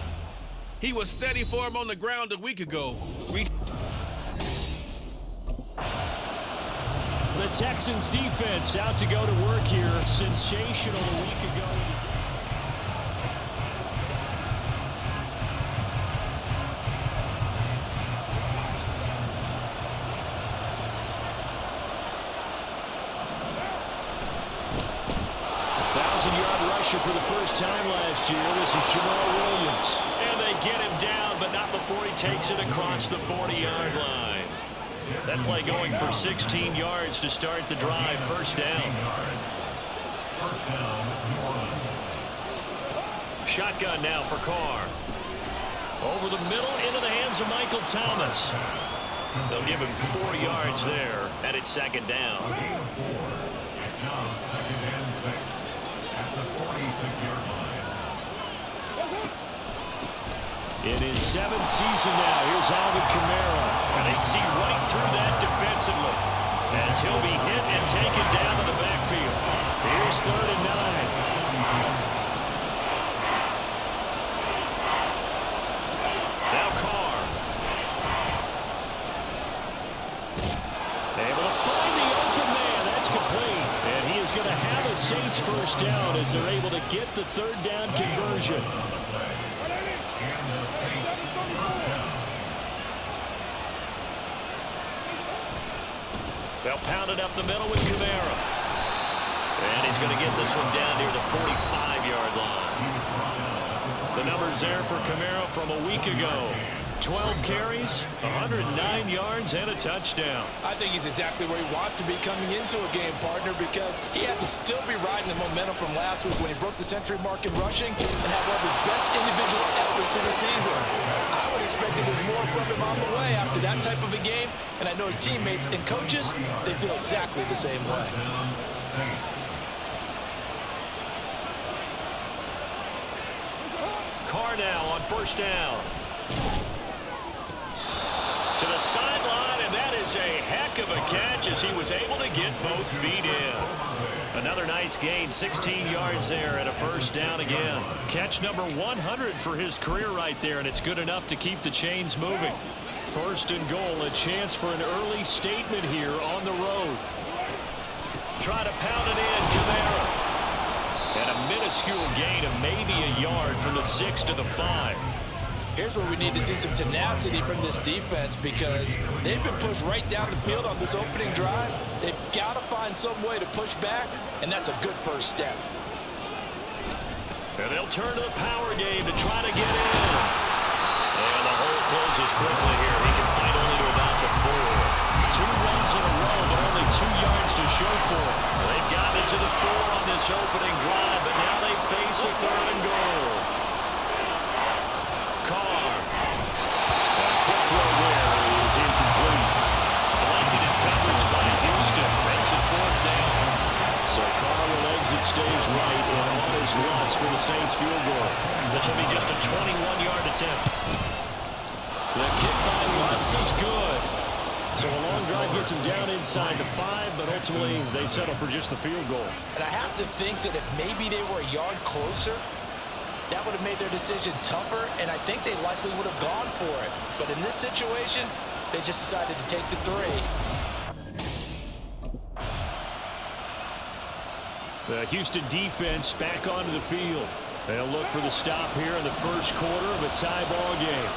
He was steady for him on the ground a week ago. The Texans defense out to go to work here. Sensational a week ago. For the first time last year, this is Jamal Williams. And they get him down, but not before he takes it across the 40-yard line. That play going for 16 yards to start the drive. First down. Shotgun now for Carr. Over the middle, into the hands of Michael Thomas. They'll give him 4 yards there, and it's second down. It's now 2nd and 6 at the 46-yard line. In his 7th season now, here's Alvin Kamara. And they see right through that defensively as he'll be hit and taken down to the backfield. Here's 3rd and 9. Now Carr. Able to find the open man. That's complete. And he is going to have a Saints first down as they're able to get the 3rd down conversion. They'll pound it up the middle with Kamara. And he's going to get this one down near the 45-yard line. The numbers there for Kamara from a week ago. 12 carries, 109 yards, and a touchdown. I think he's exactly where he wants to be coming into a game, partner, because he has to still be riding the momentum from last week when he broke the century mark in rushing and had one of his best individual efforts in the season. I would expect that there's more from him on the way after that type of a game, and I know his teammates and coaches, they feel exactly the same way. Carr now on first down. To the sideline, and that is a heck of a catch as he was able to get both feet in. Another nice gain, 16 yards there and a first down again. Catch number 100 for his career right there, and it's good enough to keep the chains moving. First and goal, a chance for an early statement here on the road. Try to pound it in, Kamara. And a minuscule gain of maybe a yard from the 6 to the 5. Here's where we need to see some tenacity from this defense because they've been pushed right down the field on this opening drive. They've got to find some way to push back, and that's a good first step. And they'll turn to the power game to try to get in. And the hole closes quickly here. He can fight only to about the 4. 2 runs in a row, but only 2 yards to show for it. They've gotten it to the 4 on this opening drive, but now they face a 3rd and goal. Carr. A quick throw there is incomplete. Blanketed coverage by Houston. Makes it 4th down. So Carr will exit stage right and on his Lutz for the Saints field goal. This will be just a 21-yard attempt. The kick by Lutz is good. So a long drive gets him down inside the 5, but ultimately they settle for just the field goal. And I have to think that if maybe they were a yard closer, that would have made their decision tougher, and I think they likely would have gone for it. But in this situation, they just decided to take the 3. The Houston defense back onto the field. They'll look for the stop here in the first quarter of a tie ball game.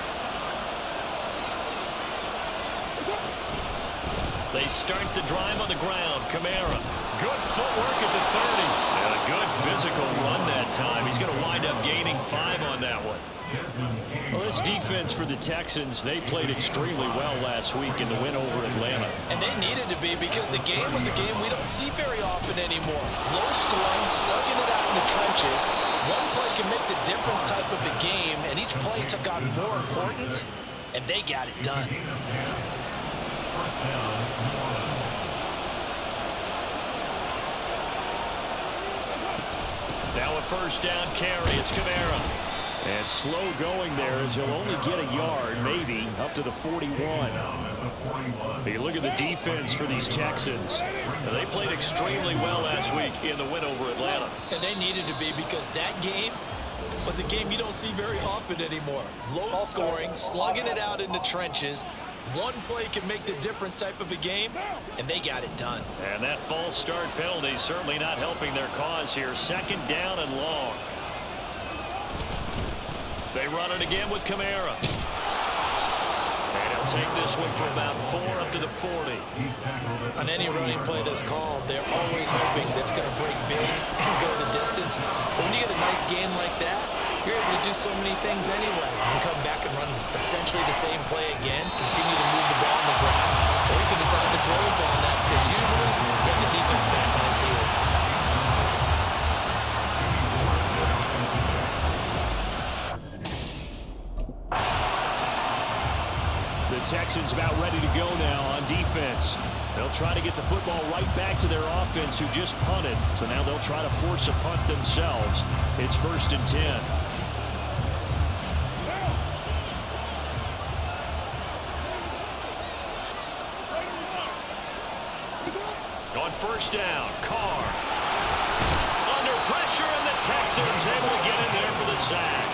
They start the drive on the ground. Kamara. Good footwork at the 30. And a good physical run that time. He's going to wind up gaining 5 on that one. Well, this defense for the Texans, they played extremely well last week in the win over Atlanta. And they needed to be because the game was a game we don't see very often anymore. Low scoring, slugging it out in the trenches. One play can make the difference type of the game, and each play took on more importance, and they got it done. Now a first down carry. It's Kamara. And slow going there as he'll only get a yard, maybe, up to the 41. You look at the defense for these Texans. They played extremely well last week in the win over Atlanta. And they needed to be, because that game was a game you don't see very often anymore. Low scoring, slugging it out in the trenches. One play can make the difference type of a game, and they got it done. And that false start penalty certainly not helping their cause here. 2nd down and long. They run it again with Kamara. And he'll take this one for about 4 up to the 40. On any running play that's called, they're always hoping that it's going to break big and go the distance. But when you get a nice gain like that, you're able to do so many things anyway. You can come back and run essentially the same play again, continue to move the ball on the ground, or you can decide to throw the ball now, because usually you have the defense back on its heels. The Texans about ready to go now on defense. They'll try to get the football right back to their offense, who just punted. So now they'll try to force a punt themselves. It's 1st and 10. On 1st down, Carr. Under pressure, and the Texans able to get in there for the sack.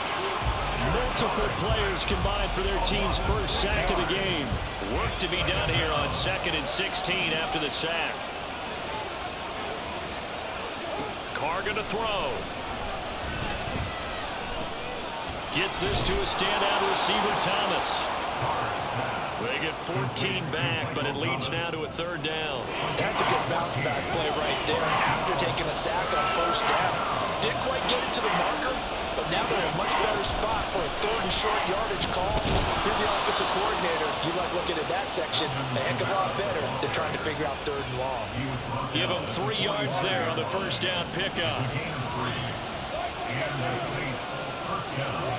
Multiple players combined for their team's first sack of the game. Work to be done here on 2nd and 16 after the sack. Carr going to throw. Gets this to a standout receiver, Thomas. They get 14 back, but it leads now to a 3rd down. That's a good bounce back play right there after taking a sack on 1st down. Didn't quite get it to the marker, but now they're in a much better spot for a 3rd and short yardage call. If you're the offensive coordinator, you like looking at that section a heck of a lot better than trying to figure out 3rd and long. Give them 3 yards there on the 1st down pickup. And the Saints, 1st down.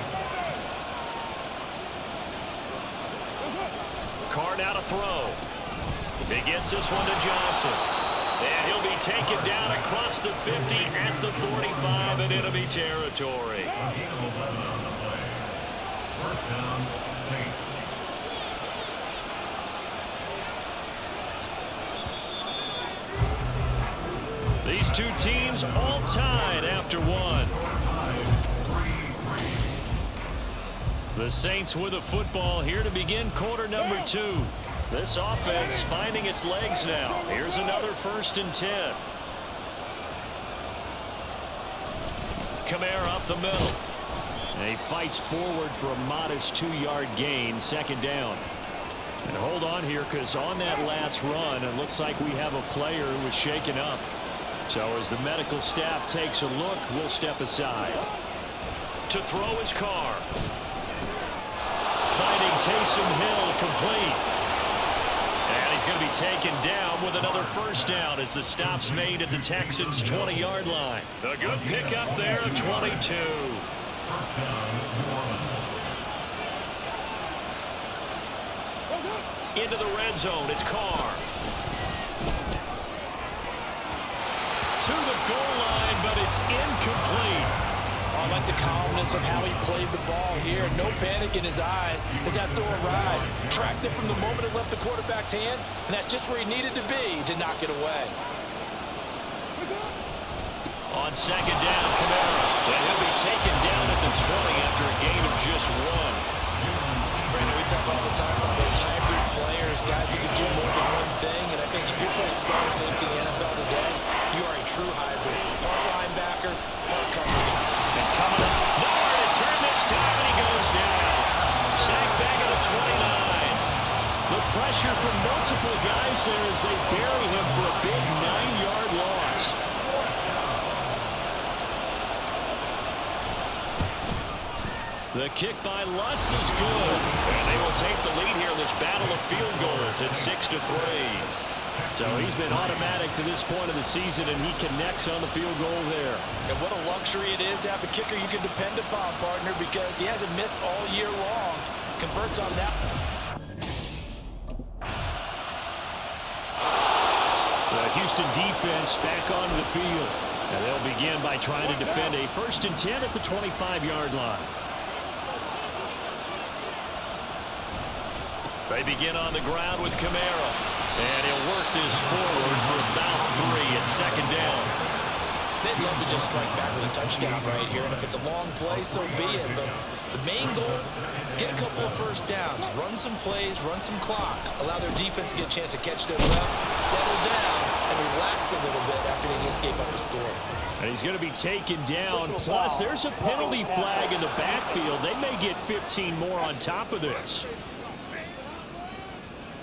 Carr now to throw. He gets this one to Johnson. And he'll be taken down across the 50 at the 45 in enemy territory. 1st down, Saints. These two teams all tied after one. The Saints with the football here to begin quarter number 2. This offense finding its legs now. Here's another 1st and 10. Kamara up the middle. And he fights forward for a modest 2-yard gain, 2nd down. And hold on here, because on that last run, it looks like we have a player who was shaken up. So as the medical staff takes a look, we'll step aside. To throw is Carr. Finding Taysom Hill complete. And he's going to be taken down with another 1st down as the stop's made at the Texans' 20-yard line. A good pickup there of 22. Into the red zone, it's Carr. To the goal line, but it's incomplete. I like the calmness of how he played the ball here. No panic in his eyes as that throw arrived. Tracked it from the moment it left the quarterback's hand, and that's just where he needed to be to knock it away. On 2nd down, Kamara. And he'll be taken down at the 20 after a gain of just 1. Brandon, we talk all the time about those hybrid players, guys who can do more than one thing, and I think if you're playing strong safety in the NFL today, you are a true hybrid. Part linebacker, part cover guy. And coming up, nowhere to turn this time, and he goes down. Sacked back at the 29. The pressure from multiple guys there as they bury him for a big 9-yard loss. The kick by Lutz is good. And they will take the lead here in this battle of field goals at 6-3. So he's been automatic to this point of the season, and he connects on the field goal there. And what a luxury it is to have a kicker you can depend upon, partner, because he hasn't missed all year long. Converts on that. The Houston defense back onto the field. And they'll begin by trying to defend a 1st and 10 at the 25-yard line. They begin on the ground with Kamara. And he'll work this forward for about 3 at second down. They'd love to just strike back with a touchdown right here, and if it's a long play, so be it. But the main goal, get a couple of first downs, run some plays, run some clock, allow their defense to get a chance to catch their breath, settle down, and relax a little bit after they escape up the score. And he's going to be taken down. Plus, there's a penalty flag in the backfield. They may get 15 more on top of this.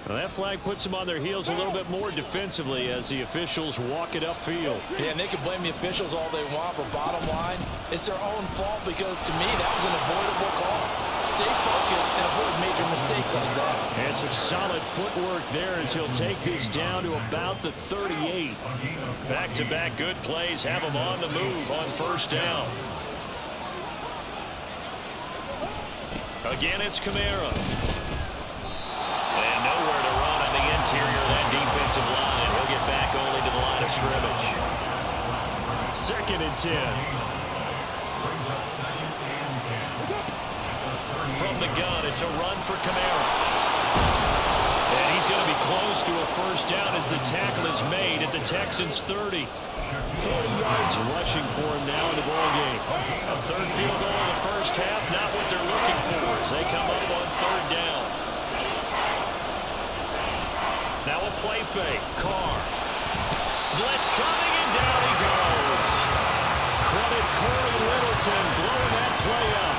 Well, that flag puts them on their heels a little bit more defensively as the officials walk it upfield. Yeah, and they can blame the officials all they want, but bottom line, it's their own fault because, to me, that was an avoidable call. Stay focused and avoid major mistakes like that. And some solid footwork there as he'll take this down to about the 38. Back-to-back good plays have them on the move on first down. Again, it's Kamara. And nowhere to run on the interior of that defensive line. He'll get back only to the line of scrimmage. 2nd and 10. From the gun, it's a run for Kamara. And he's going to be close to a first down as the tackle is made at the Texans' 30. 40 yards rushing for him now in the ball game. A third field goal in the first half, not what they're looking for as they come up on third down. Now a play fake. Carr. Blitz coming, and down he goes. Credit Corey Littleton blowing that play up.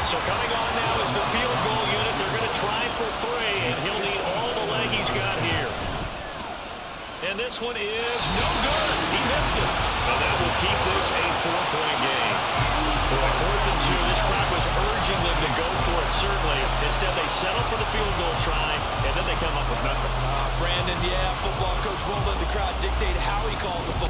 So coming on now is the field goal unit. They're going to try for 3, and he'll need all the leg he's got here. And this one is no good. He missed it. And that will keep this a 4-point game. Boy, 4th and 2. This crowd was urging them to go for it, certainly. Instead, they settle for the field goal try, and then they come up with nothing. Brandon, yeah, football coach won't let the crowd dictate how he calls a football.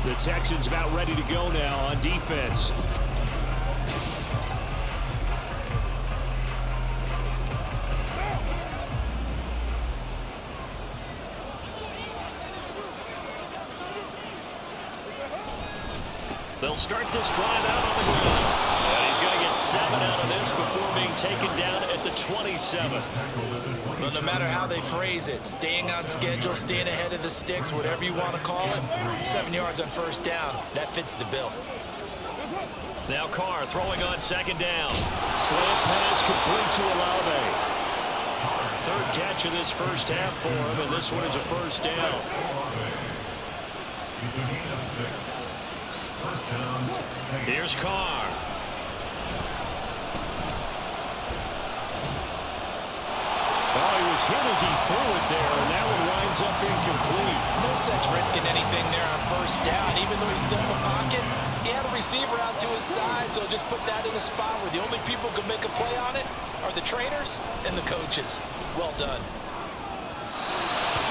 The Texans about ready to go now on defense. They'll start this drive out on the ground. And he's going to get 7 out of this before being taken down at the 27. Well, no matter how they phrase it, staying on schedule, staying ahead of the sticks, whatever you want to call it, 7 yards on first down, that fits the bill. Now Carr throwing on 2nd down. Slant pass complete to Olave. 3rd catch of this first half for him, and this one is a first down. Here's Carr. Oh, he was hit as he threw it there, and that one winds up incomplete. No sense risking anything there on first down. Even though he's still in the pocket, he had a receiver out to his side, so just put that in a spot where the only people who can make a play on it are the trainers and the coaches. Well done.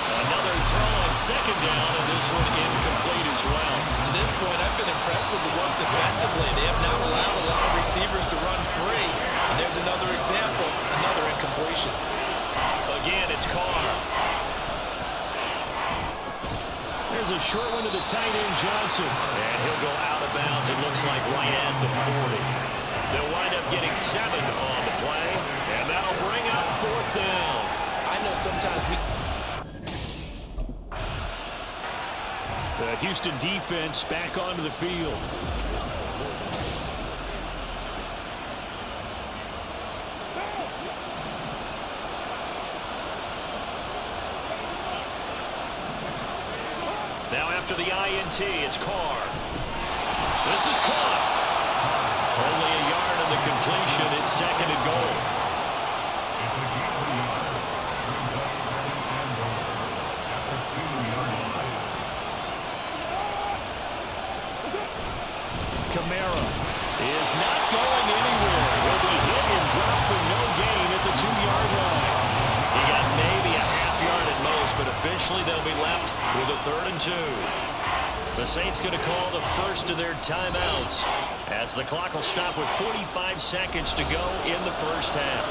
Another throw on 2nd down, and this one incomplete as well. To this point, I've been impressed with the work defensively. They have not allowed a lot of receivers to run free. And there's another example, another incompletion. Again, it's Carr. There's a short one to the tight end, Johnson. And he'll go out of bounds, it looks like right at the 40. They'll wind up getting 7 on the play, and that'll bring up 4th down. I know sometimes we... The Houston defense back onto the field. Now after the INT, it's Carr. This is caught. Only a yard on the completion. It's 2nd and goal. Kamara Is not going anywhere. He'll be hit and dropped for no gain at the 2-yard line. He got maybe a half yard at most, but officially they'll be left with a 3rd and 2. The Saints going to call the first of their timeouts as the clock will stop with 45 seconds to go in the first half.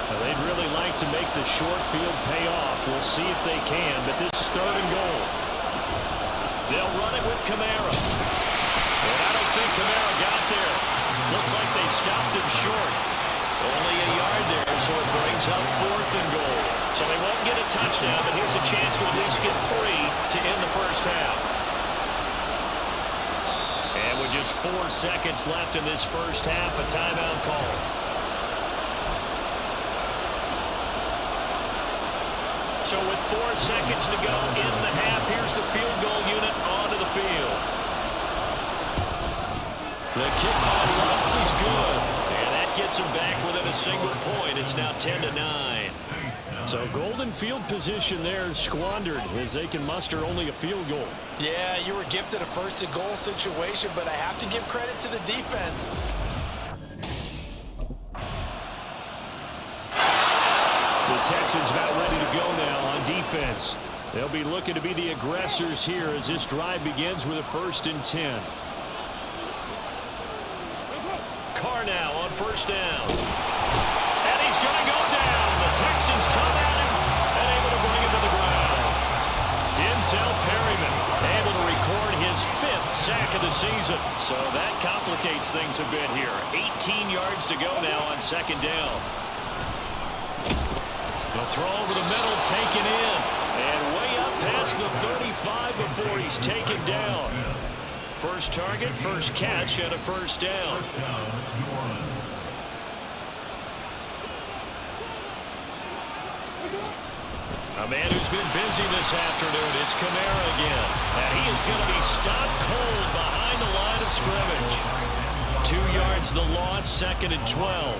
Well, they'd really like to make the short field pay off. We'll see if they can, but this is 3rd and goal. They'll run it with Kamara. And I don't think Kamara got there. Looks like they stopped stopped him short. Only a yard there, so it brings up 4th and goal. So they won't get a touchdown, but here's a chance to at least get 3 to end the first half. And with just 4 seconds left in this first half, a timeout call. So with 4 seconds to go in the half, here's the field goal unit onto the field. The kick by Lutz is good. And that gets him back within a single point. It's now 10-9. So golden field position there squandered as they can muster only a field goal. Yeah, you were gifted a 1st and goal situation, but I have to give credit to the defense. The Texans about ready to go now on defense. They'll be looking to be the aggressors here as this drive begins with a 1st and 10. Carr now on 1st down. And he's going to go down. The Texans come at him and able to bring him to the ground. Denzel Perryman able to record his 5th sack of the season. So that complicates things a bit here. 18 yards to go now on 2nd down. The throw over the middle, taken in. And way up past the 35 before he's taken down. First target, first catch, and a 1st down. A man who's been busy this afternoon, it's Kamara again. And he is going to be stopped cold behind the line of scrimmage. 2 yards the loss, 2nd and 12.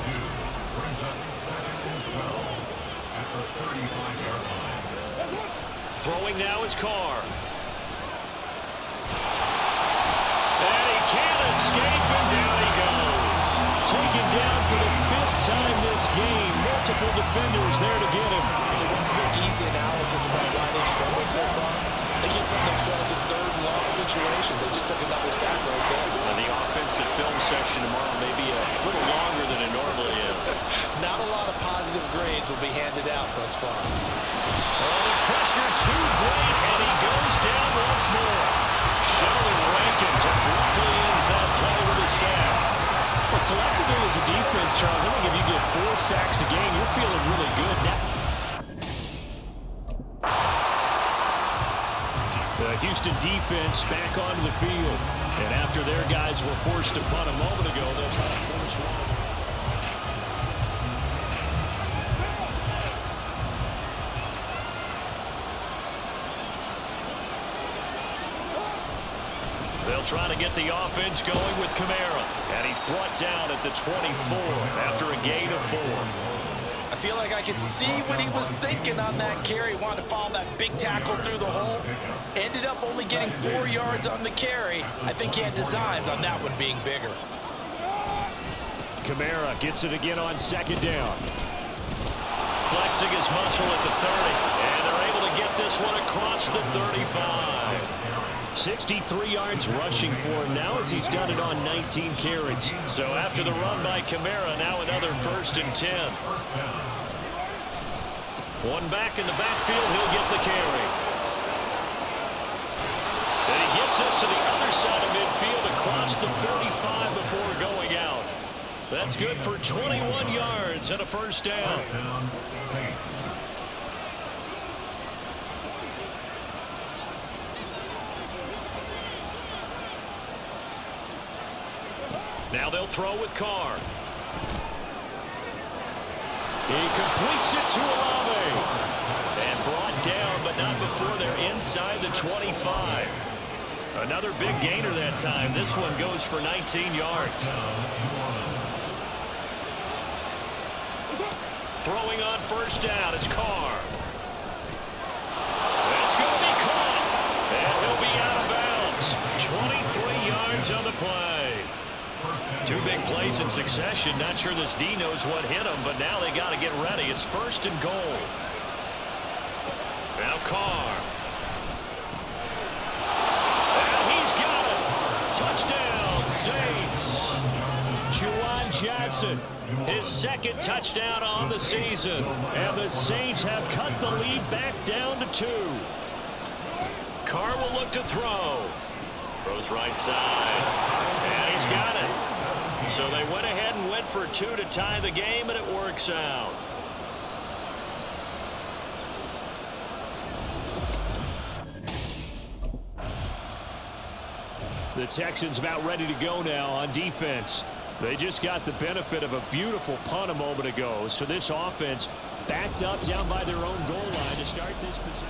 Throwing now is Carr. And he can't escape, and down he goes. Taken down for the 5th time this game. Multiple defenders there to get him. So one quick, easy analysis about why they've struggled so far. They keep putting themselves in 3rd and long situations. They just took another sack right there. And the offensive film session tomorrow may be a little longer than it normally is. Not a lot of positive grades will be handed out thus far. Oh, the pressure too great, and he goes down once more. Sheldon Rankins abruptly ends that play with a sack. Well, collectively as a defense, Charles, I think if you get 4 sacks a game, you're feeling really good. The Houston defense back onto the field. And after their guys were forced to punt a moment ago, they'll try to force one. They'll try to get the offense going with Kamara. And he's brought down at the 24 after a gain of 4. I feel like I could see what he was thinking on that carry. Wanted to follow that big tackle through the hole. Ended up only getting 4 yards on the carry. I think he had designs on that one being bigger. Kamara gets it again on 2nd down. Flexing his muscle at the 30. And they're able to get this one across the 35. 63 yards rushing for him now as he's done it on 19 carries. So after the run by Kamara, now another 1st and 10. One back in the backfield, he'll get the carry. And he gets us to the other side of midfield across the 35 before going out. That's good for 21 yards and a 1st down. Now they'll throw with Carr. He completes it to Olave. And brought down, but not before they're inside the 25. Another big gainer that time. This one goes for 19 yards. Throwing on 1st down is Carr. It's going to be caught. And he'll be out of bounds. 23 yards on the play. 2 big plays in succession. Not sure this D knows what hit him, but now they got to get ready. It's 1st and goal. Now Carr. And he's got it. Touchdown, Saints. Juwan Johnson, his 2nd touchdown on the season. And the Saints have cut the lead back down to 2. Carr will look to throw. Throws right side. And he's got it. So they went ahead and went for 2 to tie the game, and it works out. The Texans about ready to go now on defense. They just got the benefit of a beautiful punt a moment ago. So this offense backed up down by their own goal line to start this possession.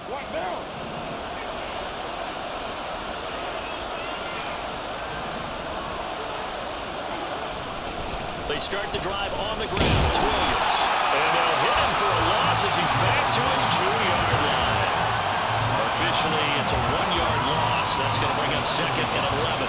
Right now. They start the drive on the ground. It's Williams. And they'll hit him for a loss as he's back to his 2-yard line. Officially, it's a 1-yard loss. That's going to bring up 2nd and 11.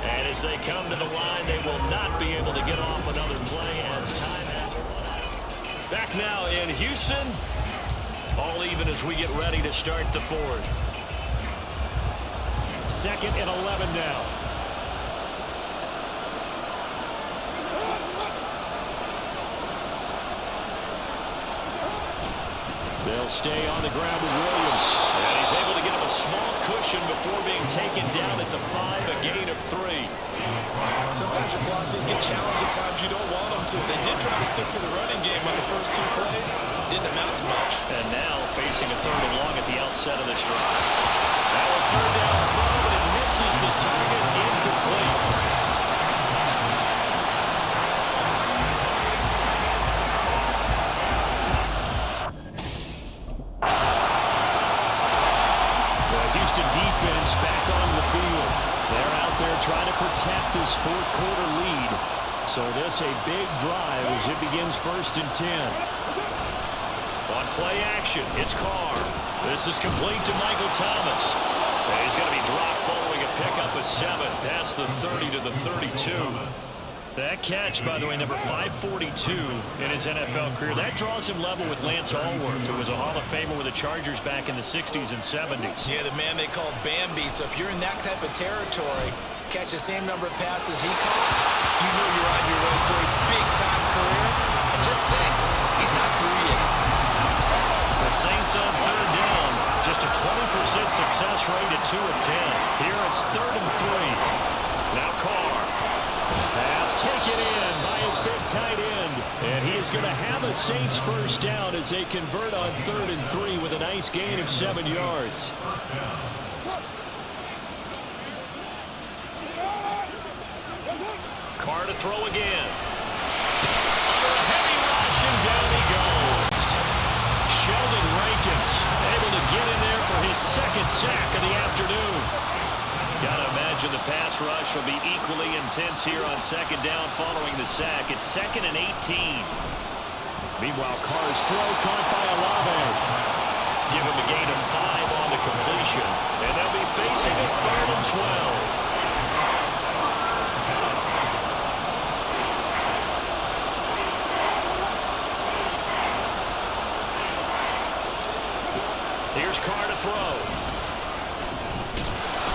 And as they come to the line, they will not be able to get off another play as time has run out. Back now in Houston. All even as we get ready to start the 4th. 2nd and 11 now. They'll stay on the ground with Williams. And he's able to get him a small cushion before being taken down at the 5, a gain of 3. Sometimes your philosophies get challenged at times you don't want them to. They did try to stick to the running game on the first 2 plays. Didn't amount to much. And now facing a 3rd and long at the outset of this drive. Now a 3rd down throw, but it misses the target, incomplete. Defense back on the field. They're out there trying to protect this 4th quarter lead. So this a big drive as it begins 1st and 10. On play action, it's Carr. This is complete to Michael Thomas. And he's going to be dropped following a pickup of 7 past the 30 to the 32. That catch, by the way, number 542 in his NFL career. That draws him level with Lance Allworth, who was a Hall of Famer with the Chargers back in the 60s and 70s. Yeah, the man they called Bambi. So if you're in that type of territory, catch the same number of passes he caught, you know you're on your way to a big-time career. And just think, he's not through yet. The Saints on 3rd down. Just a 20% success rate at 2 of 10. Here it's 3rd and 3. Now Carr. Pass taken in by his big tight end. And he is going to have a Saints 1st down as they convert on 3rd and 3 with a nice gain of 7 yards. Carr to throw again. Under a heavy rush, and down he goes. Sheldon Rankins able to get in there for his 2nd sack of the afternoon. Gotta imagine the pass rush will be equally intense here on 2nd down following the sack. It's 2nd and 18. Meanwhile, Carr's throw caught by Olave. Give him a gain of 5 on the completion. And they'll be facing a 3rd and 12. Here's Carr to throw.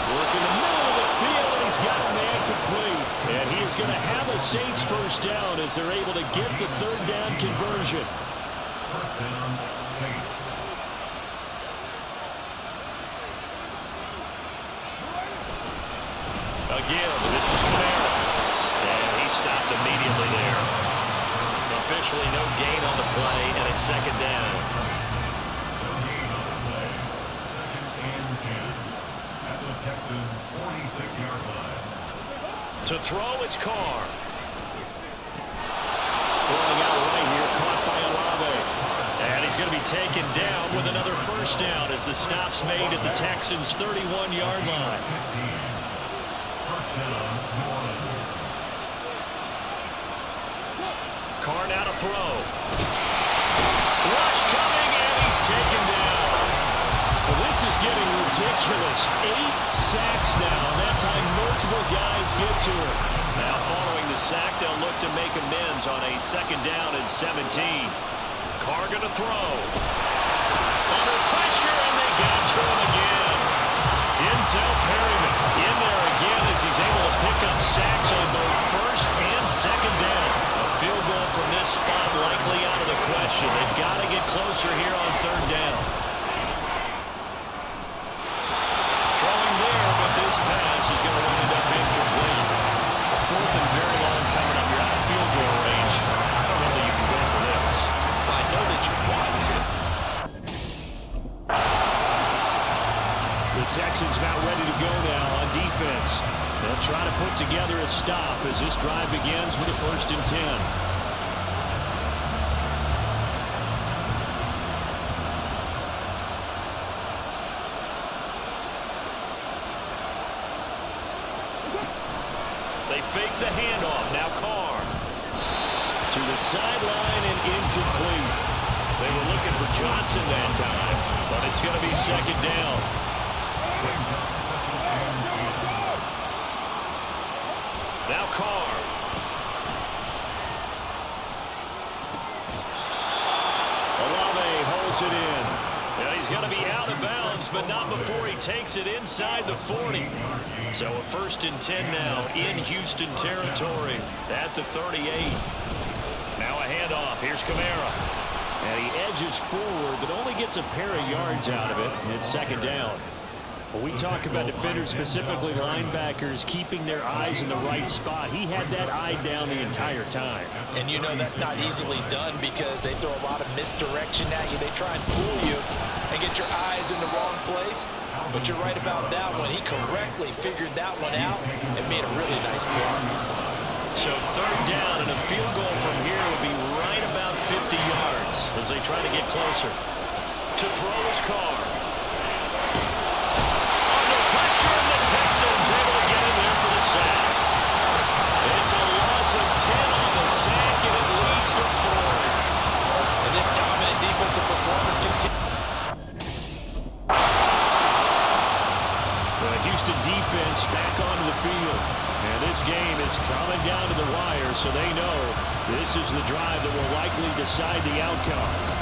Working the middle of the field, and he's got a man complete. And he is going to have a Saints 1st down as they're able to get the 3rd down conversion. 1st down, Saints. Again, this is Kamara. And he stopped immediately there. Officially no gain on the play, and it's 2nd down. Texans 46-yard line. To throw, it's Carr. Throwing out right here, caught by Olave. And he's going to be taken down with another 1st down as the stop's made at the Texans' 31-yard line. 1st down, New Orleans. Carr now to throw. Rush coming, and he's taken down. Well, this is getting ridiculous. 8 sacks now. That time, multiple guys get to him. Now, following the sack, they'll look to make amends on a 2nd down and 17. Carr going to throw. Under pressure, and they got to him again. Denzel Perryman in there again as he's able to pick up sacks on both 1st and 2nd down. A field goal from this spot likely out of the question. They've got to get closer here on 3rd down. Texans about ready to go now on defense. They'll try to put together a stop as this drive begins with a 1st and 10. They fake the handoff. Now Carr to the sideline and incomplete. They were looking for Johnson that time, but it's going to be 2nd down. Now Carr. Olave holds it in. Now he's going to be out of bounds, but not before he takes it inside the 40. So a 1st and 10 now in Houston territory at the 38. Now a handoff. Here's Kamara. And he edges forward, but only gets a pair of yards out of it. And it's 2nd down. When we talk about defenders, specifically linebackers, keeping their eyes in the right spot, he had that eye down the entire time. And you know that's not easily done because they throw a lot of misdirection at you. They try and fool you and get your eyes in the wrong place. But you're right about that one. He correctly figured that one out and made a really nice play. So 3rd down and a field goal from here would be right about 50 yards as they try to get closer. To throw his Carr. Under pressure, and the Texans able to get in there for the sack. It's a loss of 10 on the sack, and it leads to 4. And this dominant defensive performance continues. The Houston defense back onto the field. And this game is coming down to the wire, so they know this is the drive that will likely decide the outcome.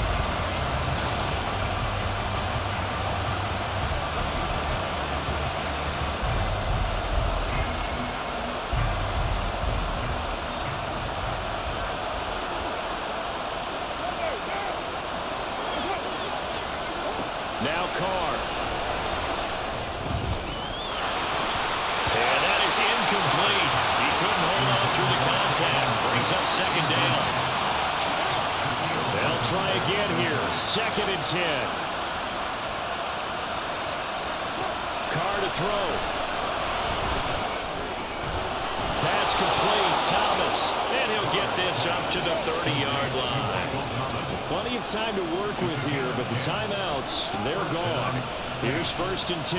Now Carr. And that is incomplete. He couldn't hold on through the contact. Brings up 2nd down. They'll try again here. 2nd and 10. Carr to throw. Pass complete. Thomas. And he'll get this up to the 30-yard line. Plenty of time to work with here, but the timeouts, they're gone. Here's 1st and 10.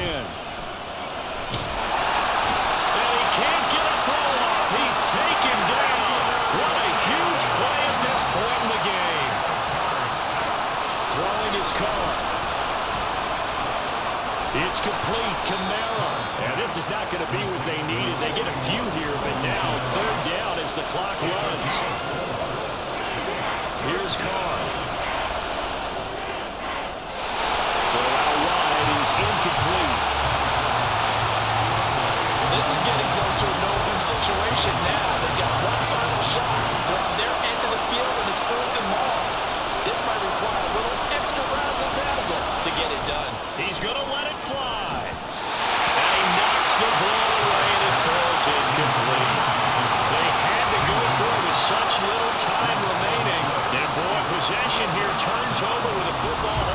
And he can't get a throw off. He's taken down. What a huge play at this point in the game. Throwing his Carr. It's complete. Kamara. And this is not going to be what they needed. They get a few here, but now 3rd down as the clock runs. Here's Carr. Throw out wide is incomplete. This is getting close to a no-win situation now. They've got one final shot. They're on their end of the field, and it's 4th and long. This might require a little extra razzle-dazzle to get it done. He's going to let it fly. And he knocks the ball away, and it falls incomplete. They had to go for it with such little time remaining. And boy, possession here turns over with a football.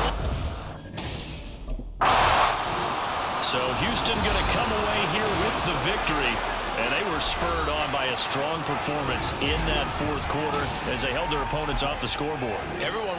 So Houston going to come away here with the victory. And they were spurred on by a strong performance in that 4th quarter as they held their opponents off the scoreboard. Everyone